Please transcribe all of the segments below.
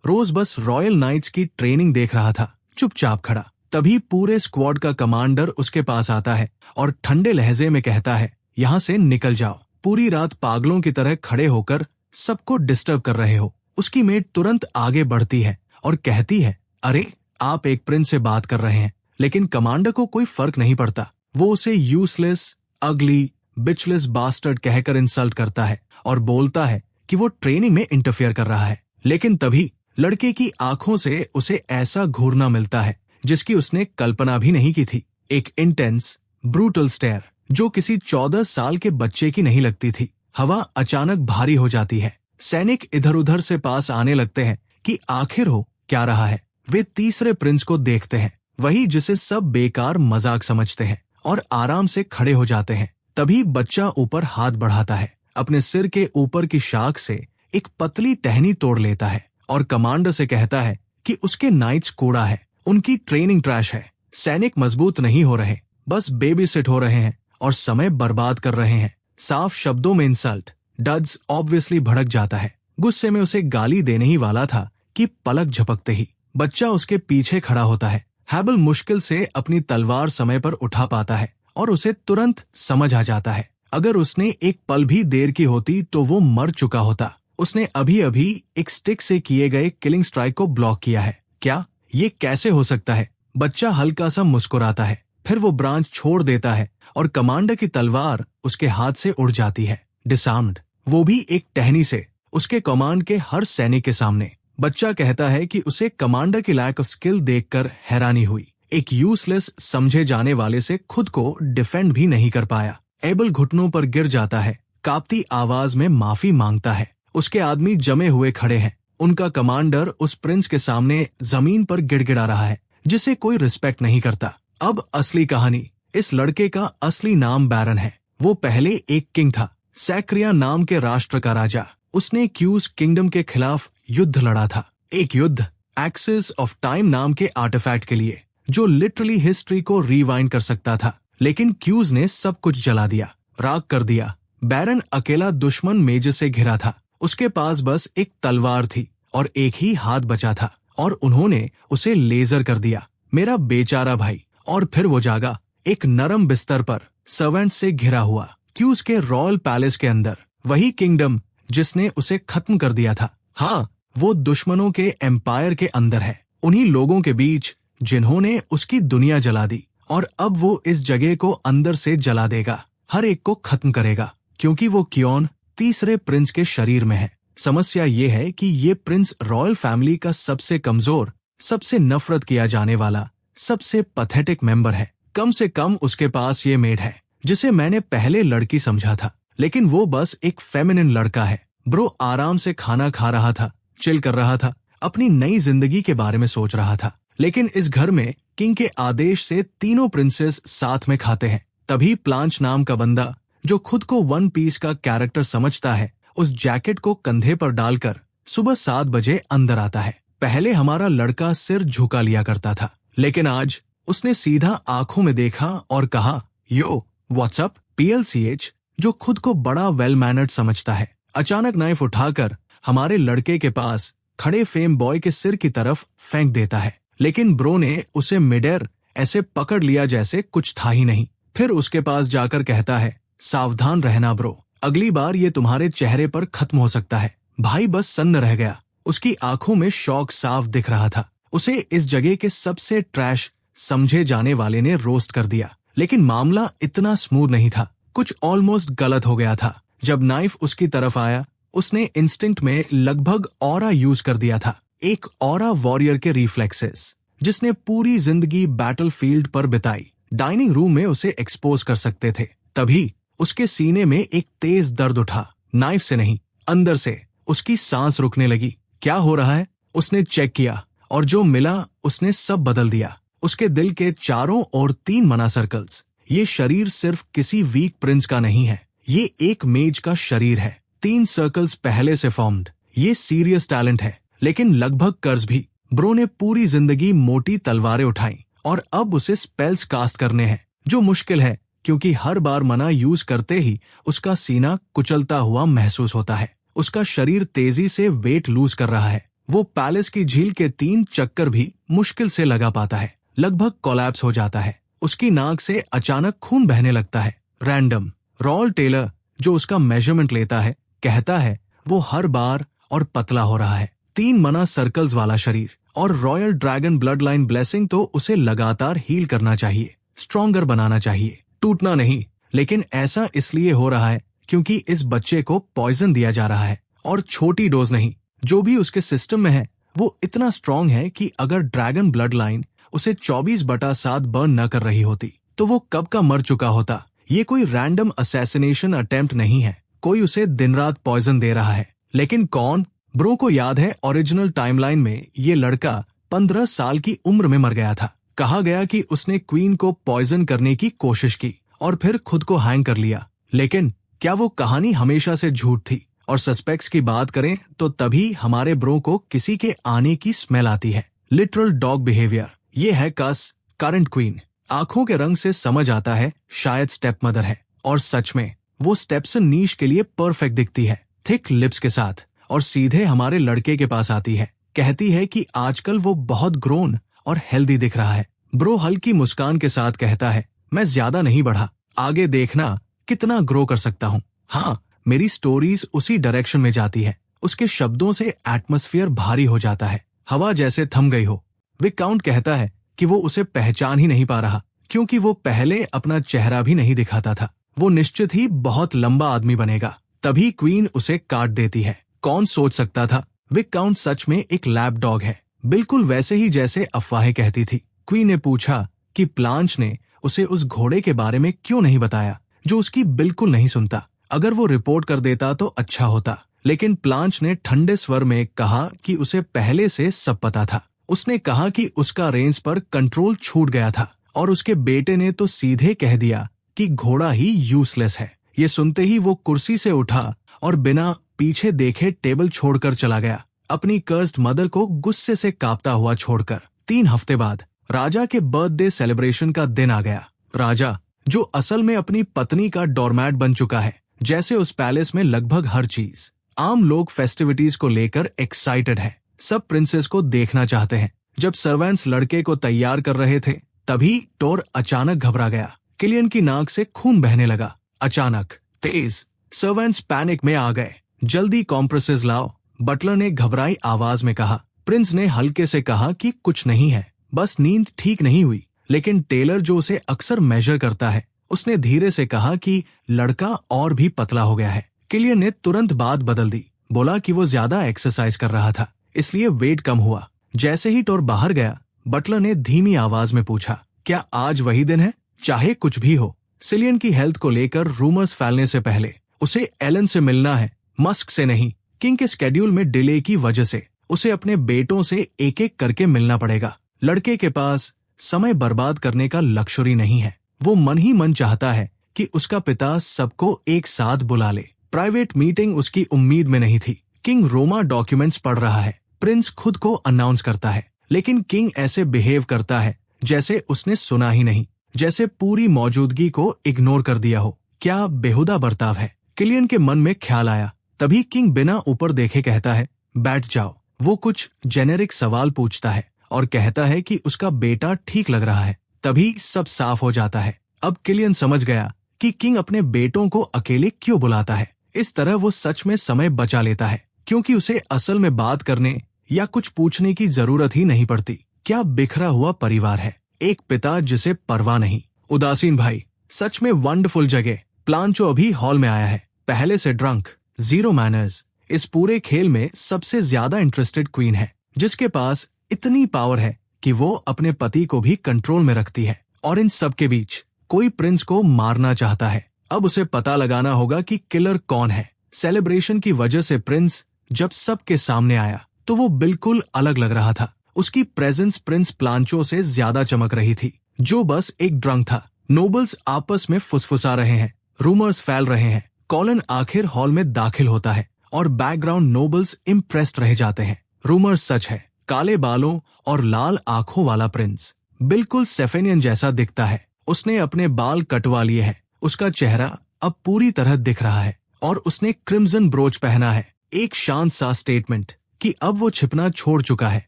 रोज बस royal nights की training देख रहा था, चुपचाप खड़ा। तभी पूरे स्क्वाड का कमांडर उसके पास आता है और ठंडे लहजे में कहता है, यहाँ से निकल जाओ, पूरी रात पागलों की तरह खड़े होकर सबको डिस्टर्ब कर रहे हो। उसकी मेट तुरंत आगे बढ़ती है और कहती है, अरे आप एक प्रिंस से बात कर रहे हैं। लेकिन कमांडर को कोई फर्क नहीं पड़ता। वो उसे यूजलेस, अगली, बिचलेस बास्टर्ड कहकर इंसल्ट करता है और बोलता है कि वो ट्रेनिंग में इंटरफेयर कर रहा है। लेकिन तभी लड़के की आंखों से उसे ऐसा घूरना मिलता है जिसकी उसने कल्पना भी नहीं की थी। एक इंटेंस, ब्रूटल स्टेयर जो किसी 14 साल के बच्चे की नहीं लगती थी। हवा अचानक भारी हो जाती है। सैनिक इधर उधर से पास आने लगते हैं कि आखिर हो क्या रहा है। वे तीसरे प्रिंस को देखते हैं, वही जिसे सब बेकार मजाक समझते हैं, और आराम से खड़े हो जाते हैं। तभी बच्चा ऊपर हाथ बढ़ाता है, अपने सिर के ऊपर की शाख से एक पतली टहनी तोड़ लेता है और कमांडर से कहता है कि उसके नाइट्स कूड़ा है, उनकी ट्रेनिंग ट्रैश है। सैनिक मजबूत नहीं हो रहे, बस बेबी सिट हो रहे हैं और समय बर्बाद कर रहे हैं। साफ शब्दों में इंसल्ट। डड्स ऑब्वियसली भड़क जाता है। गुस्से में उसे गाली देने ही वाला था कि पलक झपकते ही बच्चा उसके पीछे खड़ा होता है। हैबल मुश्किल से अपनी तलवार समय पर उठा पाता है और उसे तुरंत समझ आ जाता है, अगर उसने एक पल भी देर की होती तो वो मर चुका होता। उसने अभी अभी एक स्टिक से किए गए किलिंग स्ट्राइक को ब्लॉक किया है। क्या ये कैसे हो सकता है? बच्चा हल्का सा मुस्कुराता है, फिर वो ब्रांच छोड़ देता है और कमांडर की तलवार उसके हाथ से उड़ जाती है, डिसआर्म्ड, वो भी एक टहनी से, उसके कमांड के हर सैनिक के सामने। बच्चा कहता है कि उसे कमांडर की लैक ऑफ स्किल देखकर हैरानी हुई। एक यूजलेस समझे जाने वाले से खुद को डिफेंड भी नहीं कर पाया। एबल घुटनों पर गिर जाता है, कांपती आवाज में माफी मांगता है। उसके आदमी जमे हुए खड़े हैं। उनका कमांडर उस प्रिंस के सामने जमीन पर गिड़गिड़ा रहा है जिसे कोई रिस्पेक्ट नहीं करता। अब असली कहानी। इस लड़के का असली नाम बैरन है। वो पहले एक किंग था, सैक्रिया नाम के राष्ट्र का राजा। उसने क्यूज किंगडम के खिलाफ युद्ध लड़ा था। एक युद्ध एक्सिस ऑफ टाइम नाम के आर्टिफैक्ट के लिए, जो लिटरली हिस्ट्री को रिवाइंड कर सकता था। लेकिन क्यूज ने सब कुछ जला दिया, राख कर दिया। बैरन अकेला दुश्मन मेज से घिरा था। उसके पास बस एक तलवार थी और एक ही हाथ बचा था, और उन्होंने उसे लेजर कर दिया। मेरा बेचारा भाई। और फिर वो जागा, एक नरम बिस्तर पर, सर्वेंट से घिरा हुआ, क्यूज के रॉयल पैलेस के अंदर। वही किंगडम जिसने उसे खत्म कर दिया था। हाँ, वो दुश्मनों के एम्पायर के अंदर है, उन्हीं लोगों के बीच जिन्होंने उसकी दुनिया जला दी। और अब वो इस जगह को अंदर से जला देगा, हर एक को खत्म करेगा, क्योंकि वो क्योन तीसरे प्रिंस के शरीर में है। समस्या ये है कि ये प्रिंस रॉयल फैमिली का सबसे कमजोर, सबसे नफरत किया जाने वाला, सबसे पैथेटिक मेंबर है। कम से कम उसके पास ये मेड है जिसे मैंने पहले लड़की समझा था, लेकिन वो बस एक फेमिनिन लड़का है। ब्रो आराम से खाना खा रहा था, चिल कर रहा था, अपनी नई जिंदगी के बारे में सोच रहा था। लेकिन इस घर में किंग के आदेश से तीनों प्रिंसेस साथ में खाते हैं। तभी प्लांच नाम का बंदा, जो खुद को वन पीस का कैरेक्टर समझता है, उस जैकेट को कंधे पर डालकर सुबह 7 बजे अंदर आता है। पहले हमारा लड़का सिर झुका लिया करता था, लेकिन आज उसने सीधा आंखों में देखा और कहा, यो व्हाट्सअप PLCH, जो खुद को बड़ा वेल मैनर्ड समझता है। अचानक नाइफ उठाकर हमारे लड़के के पास खड़े फेम बॉय के सिर की तरफ फेंक देता है, लेकिन ब्रो ने उसे मिडेयर ऐसे पकड़ लिया जैसे कुछ था ही नहीं। फिर उसके पास जाकर कहता है, सावधान रहना ब्रो, अगली बार ये तुम्हारे चेहरे पर खत्म हो सकता है। भाई बस सन्न रह गया। उसकी आंखों में शौक साफ दिख रहा था। उसे इस जगह के सबसे ट्रैश समझे जाने वाले ने रोस्ट कर दिया। लेकिन मामला इतना स्मूथ नहीं था, कुछ ऑलमोस्ट गलत हो गया था। जब नाइफ उसकी तरफ आया, उसने इंस्टिंक्ट में लगभग ऑरा यूज कर दिया था, एक ऑरा वॉरियर के रिफ्लेक्सेस, जिसने पूरी जिंदगी बैटलफील्ड पर बिताई, डाइनिंग रूम में उसे एक्सपोज कर सकते थे। तभी उसके सीने में एक तेज दर्द उठा, नाइफ से नहीं, अंदर से। उसकी सांस रुकने लगी। क्या हो रहा है? उसने चेक किया और जो मिला उसने सब बदल दिया। उसके दिल के चारों ओर 3 मना सर्कल्स। ये शरीर सिर्फ किसी वीक प्रिंस का नहीं है, ये एक मेज का शरीर है। 3 सर्कल्स पहले से फॉर्म्ड। ये सीरियस टैलेंट है, लेकिन लगभग कर्ज भी। ब्रो ने पूरी जिंदगी मोटी तलवारें उठाई और अब उसे स्पेल्स कास्ट करने हैं, जो मुश्किल है क्योंकि हर बार मना यूज करते ही उसका सीना कुचलता हुआ महसूस होता है। उसका शरीर तेजी से वेट लूज कर रहा है। वो पैलेस की झील के 3 चक्कर भी मुश्किल से लगा पाता है। लगभग कोलैप्स हो जाता है। उसकी नाक से अचानक खून बहने लगता है। रैंडम। रॉयल टेलर जो उसका मेजरमेंट लेता है कहता है वो हर बार और पतला हो रहा है। 3 मना सर्कल्स वाला शरीर और royal dragon blood line blessing तो उसे लगातार हील करना चाहिए, स्ट्रॉन्गर बनाना चाहिए, टूटना नहीं। लेकिन ऐसा इसलिए हो रहा है क्योंकि इस बच्चे को पॉइजन दिया जा रहा है और छोटी डोज नहीं। जो भी उसके सिस्टम में है वो इतना स्ट्रॉन्ग है कि अगर ड्रैगन ब्लड लाइन उसे 24/7 बर्न न कर रही होती तो वो कब का मर चुका होता। ये कोई रैंडम असैसिनेशन अटेम्प्ट नहीं है, कोई उसे दिन रात पॉइजन दे रहा है। लेकिन कौन? ब्रो को याद है ओरिजिनल टाइमलाइन में ये लड़का 15 साल की उम्र में मर गया था। कहा गया कि उसने क्वीन को पॉइजन करने की कोशिश की और फिर खुद को हैंग कर लिया। लेकिन क्या वो कहानी हमेशा से झूठ थी? और सस्पेक्ट्स की बात करें तो तभी हमारे ब्रो को किसी के आने की स्मेल आती है। Literal dog behaviour. ये है कस करंट क्वीन। आंखों के रंग से समझ आता है शायद स्टेप मदर है। और सच में वो स्टेप्सन नीश के लिए परफेक्ट दिखती है, थिक लिप्स के साथ। और सीधे हमारे लड़के के पास आती है, कहती है कि आजकल वो बहुत ग्रोन और हेल्दी दिख रहा है। ब्रो हल्की मुस्कान के साथ कहता है मैं ज्यादा नहीं बढ़ा, आगे देखना कितना ग्रो कर सकता हूँ। हाँ, मेरी स्टोरीज उसी डायरेक्शन में जाती है। उसके शब्दों से एटमॉस्फेयर भारी हो जाता है, हवा जैसे थम गई हो। विकाउंट कहता है कि वो उसे पहचान ही नहीं पा रहा क्योंकि वो पहले अपना चेहरा भी नहीं दिखाता था। वो निश्चित ही बहुत लंबा आदमी बनेगा। तभी क्वीन उसे काट देती है। कौन सोच सकता था विकाउंट सच में एक लैब डॉग है, बिल्कुल वैसे ही जैसे अफवाहें कहती थी। क्वीन ने पूछा कि प्लांच ने उसे उस घोड़े के बारे में क्यों नहीं बताया जो उसकी बिल्कुल नहीं सुनता। अगर वो रिपोर्ट कर देता तो अच्छा होता। लेकिन प्लांच ने ठंडे स्वर में कहा कि उसे पहले से सब पता था। उसने कहा कि उसका रेंज पर कंट्रोल छूट गया था और उसके बेटे ने तो सीधे कह दिया कि घोड़ा ही यूजलेस है। ये सुनते ही वो कुर्सी से उठा और बिना पीछे देखे टेबल छोड़कर चला गया, अपनी कर्स्ड मदर को गुस्से से कांपता हुआ छोड़कर। 3 हफ्ते बाद राजा के बर्थडे सेलिब्रेशन का दिन आ गया। राजा जो असल में अपनी पत्नी का डोरमैट बन चुका है। जैसे उस पैलेस में लगभग हर चीज, आम लोग फेस्टिविटीज को लेकर एक्साइटेड है। सब प्रिंसेस को देखना चाहते हैं। जब सर्वेंट्स लड़के को तैयार कर रहे थे तभी टोर अचानक घबरा गया। किलियन की नाक से खून बहने लगा। अचानक, तेज। सर्वेंट्स पैनिक में आ गए। जल्दी कॉम्प्रेसेस लाओ, बटलर ने घबराई आवाज में कहा। प्रिंस ने हल्के से कहा कि कुछ नहीं है, बस नींद ठीक नहीं हुई। लेकिन टेलर जो उसे अक्सर मेजर करता है उसने धीरे से कहा कि लड़का और भी पतला हो गया है। किलियन ने तुरंत बात बदल दी, बोला कि वो ज्यादा एक्सरसाइज कर रहा था इसलिए वेट कम हुआ। जैसे ही टोर बाहर गया बटलर ने धीमी आवाज में पूछा, क्या आज वही दिन है? चाहे कुछ भी हो, सिलियन की हेल्थ को लेकर रूमर्स फैलने से पहले उसे एलन से मिलना है, मस्क से नहीं। किंग के स्केड्यूल में डिले की वजह से उसे अपने बेटों से एक एक करके मिलना पड़ेगा। लड़के के पास समय बर्बाद करने का लक्ष्योरी नहीं है। वो मन ही मन चाहता है कि उसका पिता सबको एक साथ बुला ले। प्राइवेट मीटिंग उसकी उम्मीद में नहीं थी। किंग रोमा डॉक्यूमेंट्स पढ़ रहा है। प्रिंस खुद को अनाउंस करता है, लेकिन किंग ऐसे बिहेव करता है जैसे उसने सुना ही नहीं, जैसे पूरी मौजूदगी को इग्नोर कर दिया हो। क्या बेहुदा बर्ताव है, किलियन के मन में ख्याल आया। तभी किंग बिना ऊपर देखे कहता है, बैठ जाओ। वो कुछ जेनेरिक सवाल पूछता है और कहता है कि उसका बेटा ठीक लग रहा है। तभी सब साफ हो जाता है। अब किलियन समझ गया कि किंग अपने बेटों को अकेले क्यों बुलाता है। इस तरह वो सच में समय बचा लेता है क्योंकि उसे असल में बात करने या कुछ पूछने की जरूरत ही नहीं पड़ती। क्या बिखरा हुआ परिवार है, एक पिता जिसे परवाह नहीं। उदासीन भाई, सच में वंडरफुल जगह। प्लांचो अभी हॉल में आया है, पहले से ड्रंक, जीरो मैनर्स। इस पूरे खेल में सबसे ज्यादा इंटरेस्टेड क्वीन है, जिसके पास इतनी पावर है कि वो अपने पति को भी कंट्रोल में रखती है। और इन सब के बीच कोई प्रिंस को मारना चाहता है। अब उसे पता लगाना होगा कि किलर कौन है। सेलिब्रेशन की वजह से प्रिंस जब सबके सामने आया तो वो बिल्कुल अलग लग रहा था। उसकी प्रेजेंस प्रिंस प्लांचो से ज्यादा चमक रही थी, जो बस एक ड्रंक था। नोबल्स आपस में फुसफुसा रहे हैं, रूमर्स फैल रहे हैं। कॉलन आखिर हॉल में दाखिल होता है और बैकग्राउंड नोबल्स इम्प्रेस्ड रह जाते हैं। रूमर्स सच है, काले बालों और लाल आंखों वाला प्रिंस बिल्कुल सेफेनियन जैसा दिखता है। उसने अपने बाल कटवा लिए हैं, उसका चेहरा अब पूरी तरह दिख रहा है और उसने क्रिम्सन ब्रोच पहना है। एक शांत सा स्टेटमेंट। कि अब वो छिपना छोड़ चुका है।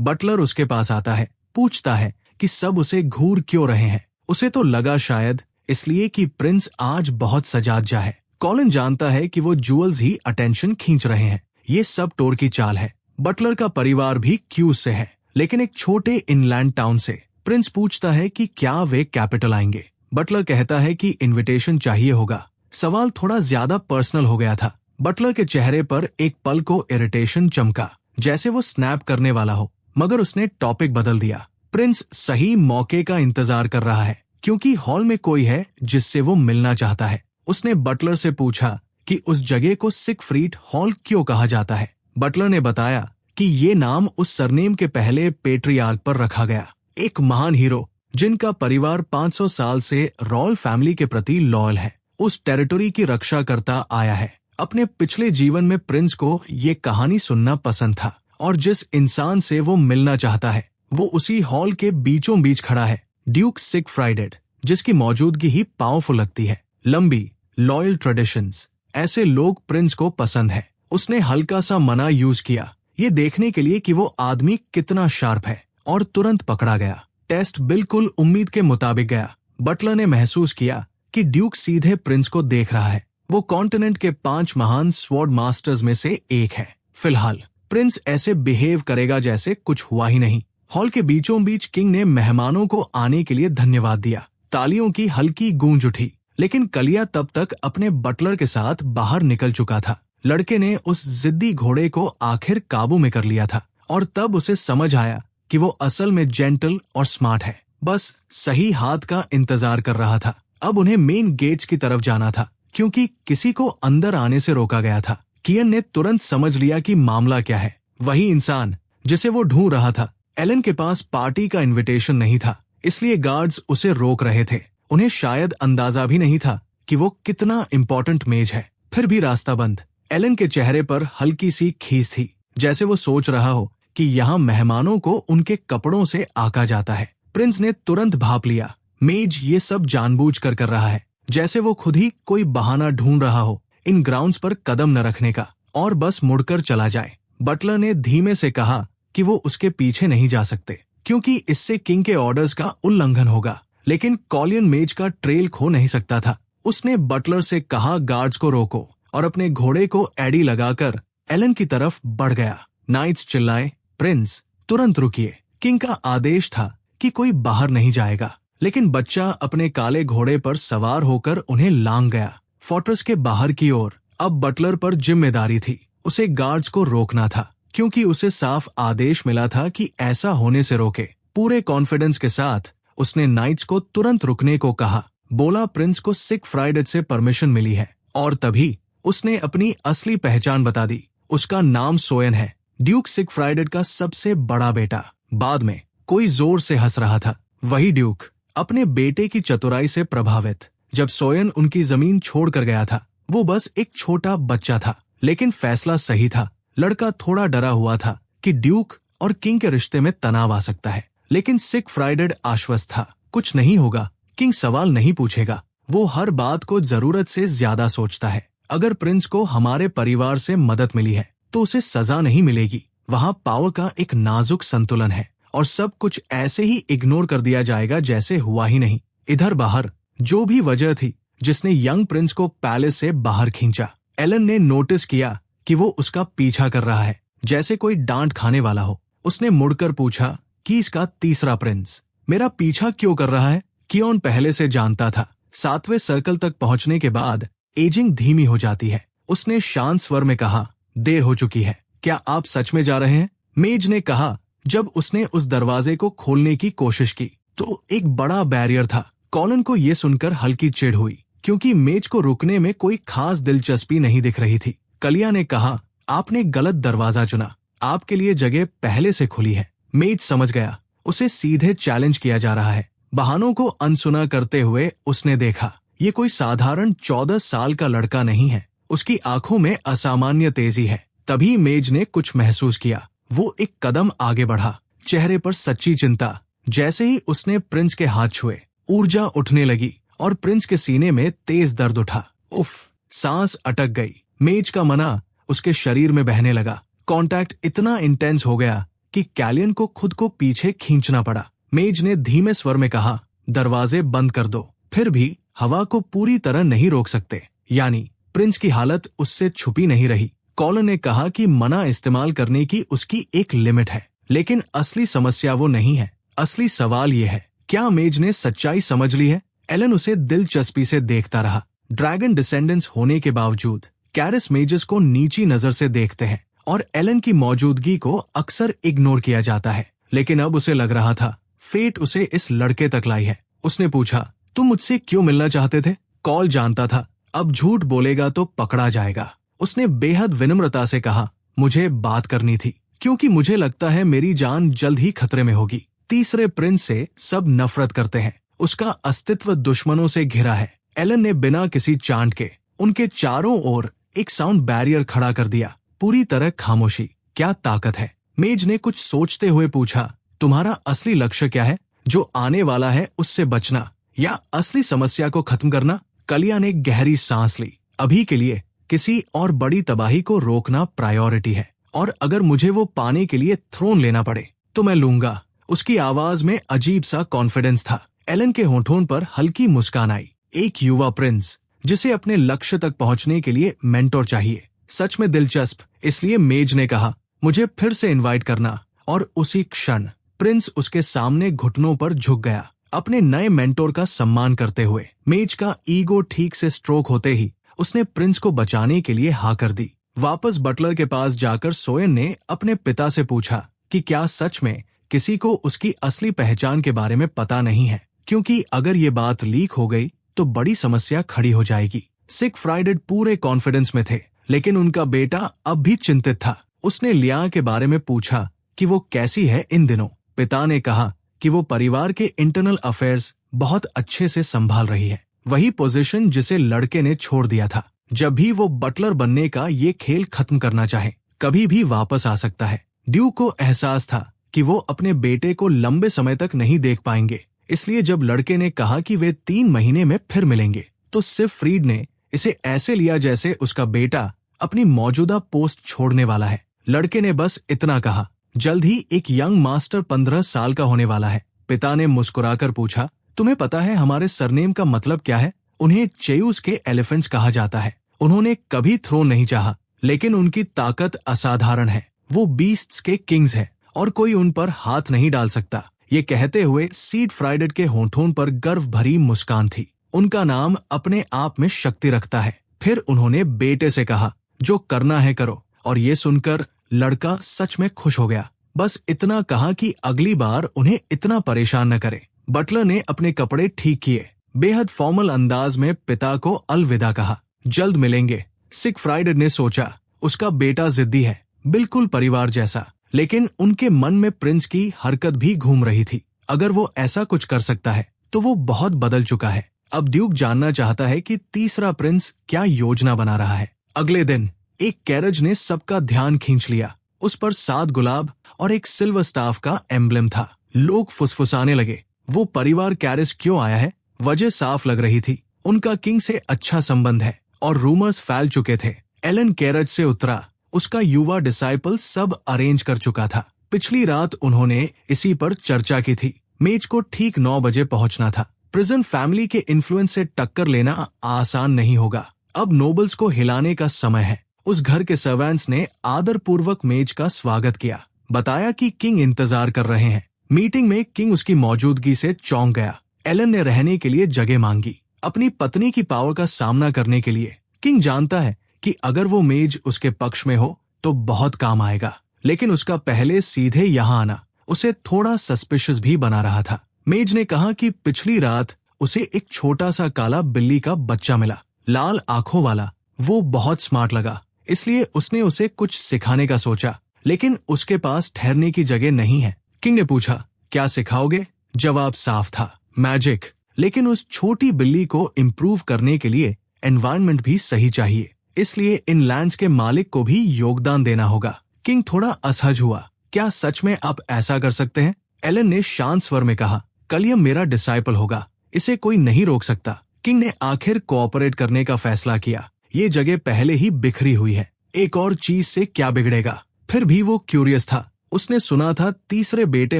बटलर उसके पास आता है, पूछता है कि सब उसे घूर क्यों रहे हैं। उसे तो लगा शायद इसलिए कि प्रिंस आज बहुत सजादजा है। कॉलिन जानता है कि वो जूल्स ही अटेंशन खींच रहे हैं। ये सब टोर की चाल है। बटलर का परिवार भी क्यूज से है, लेकिन एक छोटे इनलैंड टाउन से। प्रिंस पूछता है कि क्या वे कैपिटल आएंगे। बटलर कहता है कि इनविटेशन चाहिए होगा। सवाल थोड़ा ज्यादा पर्सनल हो गया था। बटलर के चेहरे पर एक पल को इरिटेशन चमका, जैसे वो स्नैप करने वाला हो, मगर उसने टॉपिक बदल दिया। प्रिंस सही मौके का इंतजार कर रहा है, क्योंकि हॉल में कोई है जिससे वो मिलना चाहता है। उसने बटलर से पूछा कि उस जगह को सिगफ्रीड हॉल क्यों कहा जाता है। बटलर ने बताया कि ये नाम उस सरनेम के पहले पेट्रियार्क पर रखा गया, एक महान हीरो जिनका परिवार 500 साल से रॉयल फैमिली के प्रति लॉयल है, उस टेरिटोरी की रक्षा करता आया है। अपने पिछले जीवन में प्रिंस को ये कहानी सुनना पसंद था, और जिस इंसान से वो मिलना चाहता है वो उसी हॉल के बीचों बीच खड़ा है, ड्यूक सिगफ्राइड, जिसकी मौजूदगी ही पावरफुल लगती है। लंबी लॉयल ट्रेडिशंस, ऐसे लोग प्रिंस को पसंद है। उसने हल्का सा मना यूज किया, ये देखने के लिए कि वो आदमी कितना शार्प है, और तुरंत पकड़ा गया। टेस्ट बिल्कुल उम्मीद के मुताबिक गया। बटलर ने महसूस किया कि ड्यूक सीधे प्रिंस को देख रहा है। वो कॉन्टिनेंट के 5 महान स्वॉर्ड मास्टर्स में से एक है। फिलहाल प्रिंस ऐसे बिहेव करेगा जैसे कुछ हुआ ही नहीं। हॉल के बीचों बीच किंग ने मेहमानों को आने के लिए धन्यवाद दिया। तालियों की हल्की गूंज उठी, लेकिन कलिया तब तक अपने बटलर के साथ बाहर निकल चुका था। लड़के ने उस जिद्दी घोड़े को आखिर काबू में कर लिया था, और तब उसे समझ आया कि वो असल में जेंटल और स्मार्ट है, बस सही हाथ का इंतजार कर रहा था। अब उन्हें मेन गेट्स की तरफ जाना था, क्योंकि किसी को अंदर आने से रोका गया था। कियन ने तुरंत समझ लिया कि मामला क्या है। वही इंसान जिसे वो ढूंढ रहा था। एलन के पास पार्टी का इनविटेशन नहीं था, इसलिए गार्ड्स उसे रोक रहे थे। उन्हें शायद अंदाजा भी नहीं था कि वो कितना इम्पोर्टेंट मेज है। फिर भी रास्ता बंद। एलन के चेहरे पर हल्की सी खींच थी, जैसे वो सोच रहा हो कि यहाँ मेहमानों को उनके कपड़ों से आका जाता है। प्रिंस ने तुरंत भाप लिया, मेज ये सब जानबूझकर कर रहा है, जैसे वो खुद ही कोई बहाना ढूंढ रहा हो इन ग्राउंड्स पर कदम न रखने का, और बस मुड़कर चला जाए। बटलर ने धीमे से कहा कि वो उसके पीछे नहीं जा सकते, क्योंकि इससे किंग के ऑर्डर्स का उल्लंघन होगा। लेकिन कॉलियन मेज का ट्रेल खो नहीं सकता था। उसने बटलर से कहा गार्ड्स को रोको, और अपने घोड़े को एडी लगाकर एलन की तरफ बढ़ गया। नाइट्स चिल्लाए, प्रिंस तुरंत रुकिए। किंग का आदेश था कि कोई बाहर नहीं जाएगा, लेकिन बच्चा अपने काले घोड़े पर सवार होकर उन्हें लांग गया फोर्ट्रेस के बाहर की ओर। अब बटलर पर जिम्मेदारी थी, उसे गार्ड्स को रोकना था, क्योंकि उसे साफ आदेश मिला था कि ऐसा होने से रोके। पूरे कॉन्फिडेंस के साथ उसने नाइट्स को तुरंत रुकने को कहा। बोला प्रिंस को सिगफ्राइड से परमिशन मिली है, और तभी उसने अपनी असली पहचान बता दी। उसका नाम सोयन है, ड्यूक सिगफ्राइड का सबसे बड़ा बेटा। बाद में कोई जोर से हंस रहा था। वही ड्यूक, अपने बेटे की चतुराई से प्रभावित। जब सोयन उनकी जमीन छोड़कर गया था, वो बस एक छोटा बच्चा था, लेकिन फैसला सही था। लड़का थोड़ा डरा हुआ था कि ड्यूक और किंग के रिश्ते में तनाव आ सकता है, लेकिन सिगफ्राइड आश्वस्त था, कुछ नहीं होगा, किंग सवाल नहीं पूछेगा। वो हर बात को जरूरत से ज्यादा सोचता है। अगर प्रिंस को हमारे परिवार से मदद मिली है तो उसे सजा नहीं मिलेगी। वहाँ पावर का एक नाजुक संतुलन है, और सब कुछ ऐसे ही इग्नोर कर दिया जाएगा जैसे हुआ ही नहीं। इधर बाहर जो भी वजह थी जिसने यंग प्रिंस को पैलेस से बाहर खींचा, एलन ने नोटिस किया कि वो उसका पीछा कर रहा है, जैसे कोई डांट खाने वाला हो। उसने मुड़कर पूछा कि इसका तीसरा प्रिंस मेरा पीछा क्यों कर रहा है। कियोन पहले से जानता था। 7वें सर्कल तक पहुंचने के बाद एजिंग धीमी हो जाती है। उसने शांत स्वर में कहा, देर हो चुकी है, क्या आप सच में जा रहे हैं? मेज ने कहा। जब उसने उस दरवाजे को खोलने की कोशिश की तो एक बड़ा बैरियर था। कॉलिन को ये सुनकर हल्की चिढ़ हुई, क्योंकि मेज को रुकने में कोई खास दिलचस्पी नहीं दिख रही थी। कलिया ने कहा, आपने गलत दरवाजा चुना, आपके लिए जगह पहले से खुली है। मेज समझ गया, उसे सीधे चैलेंज किया जा रहा है। बहानों को अनसुना करते हुए उसने देखा, ये कोई साधारण 14 साल का लड़का नहीं है। उसकी आंखों में असामान्य तेजी है। तभी मेज ने कुछ महसूस किया। वो एक कदम आगे बढ़ा, चेहरे पर सच्ची चिंता। जैसे ही उसने प्रिंस के हाथ छुए, ऊर्जा उठने लगी और प्रिंस के सीने में तेज दर्द उठा। उफ, सांस अटक गई। मेज का मना उसके शरीर में बहने लगा। कांटेक्ट इतना इंटेंस हो गया कि कैलियन को खुद को पीछे खींचना पड़ा। मेज ने धीमे स्वर में कहा, दरवाजे बंद कर दो। फिर भी हवा को पूरी तरह नहीं रोक सकते, यानी प्रिंस की हालत उससे छुपी नहीं रही। कॉलन ने कहा कि मना इस्तेमाल करने की उसकी एक लिमिट है, लेकिन असली समस्या वो नहीं है। असली सवाल ये है, क्या मेज ने सच्चाई समझ ली है? एलन उसे दिलचस्पी से देखता रहा। ड्रैगन डिसेंडेंट्स होने के बावजूद कैरिस मेजस को नीची नजर से देखते हैं और एलन की मौजूदगी को अक्सर इग्नोर किया जाता है। लेकिन अब उसे लग रहा था फेट उसे इस लड़के तक लाई है। उसने पूछा, तुम मुझसे क्यों मिलना चाहते थे? कॉल जानता था अब झूठ बोलेगा तो पकड़ा जाएगा। उसने बेहद विनम्रता से कहा, मुझे बात करनी थी क्योंकि मुझे लगता है मेरी जान जल्द ही खतरे में होगी। तीसरे प्रिंस से सब नफरत करते हैं, उसका अस्तित्व दुश्मनों से घिरा है। एलन ने बिना किसी चांट के उनके चारों ओर एक साउंड बैरियर खड़ा कर दिया। पूरी तरह खामोशी। क्या ताकत है? मेज ने कुछ सोचते हुए पूछा, तुम्हारा असली लक्ष्य क्या है? जो आने वाला है उससे बचना या असली समस्या को खत्म करना? कलिया ने गहरी सांस ली। अभी के लिए किसी और बड़ी तबाही को रोकना प्रायोरिटी है, और अगर मुझे वो पाने के लिए थ्रोन लेना पड़े तो मैं लूंगा। उसकी आवाज में अजीब सा कॉन्फिडेंस था। एलन के होठों पर हल्की मुस्कान आई। एक युवा प्रिंस जिसे अपने लक्ष्य तक पहुंचने के लिए मेंटोर चाहिए। सच में दिलचस्प। इसलिए मेज ने कहा, मुझे फिर से इनवाइट करना। और उसी क्षण प्रिंस उसके सामने घुटनों पर झुक गया, अपने नए मेंटोर का सम्मान करते हुए। मेज का ईगो ठीक से स्ट्रोक होते ही उसने प्रिंस को बचाने के लिए हाँ कर दी। वापस बटलर के पास जाकर सोयन ने अपने पिता से पूछा कि क्या सच में किसी को उसकी असली पहचान के बारे में पता नहीं है, क्योंकि अगर ये बात लीक हो गई तो बड़ी समस्या खड़ी हो जाएगी। सिगफ्राइड पूरे कॉन्फिडेंस में थे, लेकिन उनका बेटा अब भी चिंतित था। उसने लिया के बारे में पूछा कि वो कैसी है इन दिनों। पिता ने कहा कि वो परिवार के इंटरनल अफेयर्स बहुत अच्छे से संभाल रही है, वही पोजीशन जिसे लड़के ने छोड़ दिया था। जब भी वो बटलर बनने का ये खेल खत्म करना चाहे, कभी भी वापस आ सकता है। ड्यूक को एहसास था कि वो अपने बेटे को लंबे समय तक नहीं देख पाएंगे, इसलिए जब लड़के ने कहा कि वे 3 महीने में फिर मिलेंगे, तो सिगफ्रीड ने इसे ऐसे लिया जैसे उसका बेटा अपनी मौजूदा पोस्ट छोड़ने वाला है। लड़के ने बस इतना कहा, जल्द ही एक यंग मास्टर 15 साल का होने वाला है। पिता ने मुस्कुराकर पूछा, तुम्हें पता है हमारे सरनेम का मतलब क्या है? उन्हें चेयूस के एलिफेंट्स कहा जाता है। उन्होंने कभी थ्रोन नहीं चाहा, लेकिन उनकी ताकत असाधारण है। वो बीस्ट्स के किंग्स है और कोई उन पर हाथ नहीं डाल सकता। ये कहते हुए सिगफ्राइड के होठों पर गर्व भरी मुस्कान थी। उनका नाम अपने आप में शक्ति रखता है। फिर उन्होंने बेटे से कहा, जो करना है करो। और ये सुनकर लड़का सच में खुश हो गया। बस इतना कहा कि अगली बार उन्हें इतना परेशान न करे। बटलर ने अपने कपड़े ठीक किए, बेहद फॉर्मल अंदाज में पिता को अलविदा कहा। जल्द मिलेंगे। सिगफ्राइड ने सोचा, उसका बेटा जिद्दी है, बिल्कुल परिवार जैसा। लेकिन उनके मन में प्रिंस की हरकत भी घूम रही थी। अगर वो ऐसा कुछ कर सकता है तो वो बहुत बदल चुका है। अब ड्यूक जानना चाहता है कि तीसरा प्रिंस क्या योजना बना रहा है। अगले दिन एक कैरेज ने सबका ध्यान खींच लिया। उस पर 7 गुलाब और एक सिल्वर स्टाफ का एम्ब्लेम था। लोग फुसफुसाने लगे, वो परिवार कैरिस क्यों आया है? वजह साफ लग रही थी, उनका किंग से अच्छा संबंध है और रूमर्स फैल चुके थे। एलन कैरेज से उतरा, उसका युवा डिसाइपल सब अरेंज कर चुका था। पिछली रात उन्होंने इसी पर चर्चा की थी। मेज को ठीक 9 बजे पहुंचना था। प्रिजन फैमिली के इन्फ्लुएंस से टक्कर लेना आसान नहीं होगा। अब नोबल्स को हिलाने का समय है। उस घर के सर्वेंट्स ने आदरपूर्वक मेज का स्वागत किया, बताया कि किंग इंतजार कर रहे हैं। मीटिंग में किंग उसकी मौजूदगी से चौंक गया। एलन ने रहने के लिए जगह मांगी, अपनी पत्नी की पावर का सामना करने के लिए। किंग जानता है कि अगर वो मेज उसके पक्ष में हो तो बहुत काम आएगा, लेकिन उसका पहले सीधे यहाँ आना उसे थोड़ा सस्पिशियस भी बना रहा था। मेज ने कहा कि पिछली रात उसे एक छोटा सा काला बिल्ली का बच्चा मिला, लाल आंखों वाला। वो बहुत स्मार्ट लगा, इसलिए उसने उसे कुछ सिखाने का सोचा, लेकिन उसके पास ठहरने की जगह नहीं है। किंग ने पूछा, क्या सिखाओगे? जवाब साफ था, मैजिक। लेकिन उस छोटी बिल्ली को इम्प्रूव करने के लिए एनवायरनमेंट भी सही चाहिए, इसलिए इन लैंड्स के मालिक को भी योगदान देना होगा। किंग थोड़ा असहज हुआ, क्या सच में आप ऐसा कर सकते हैं? एलन ने शांत स्वर में कहा, कलियम मेरा डिसाइपल होगा, इसे कोई नहीं रोक सकता। किंग ने आखिर कोऑपरेट करने का फैसला किया। ये जगह पहले ही बिखरी हुई है, एक और चीज से क्या बिगड़ेगा? फिर भी वो क्यूरियस था। उसने सुना था तीसरे बेटे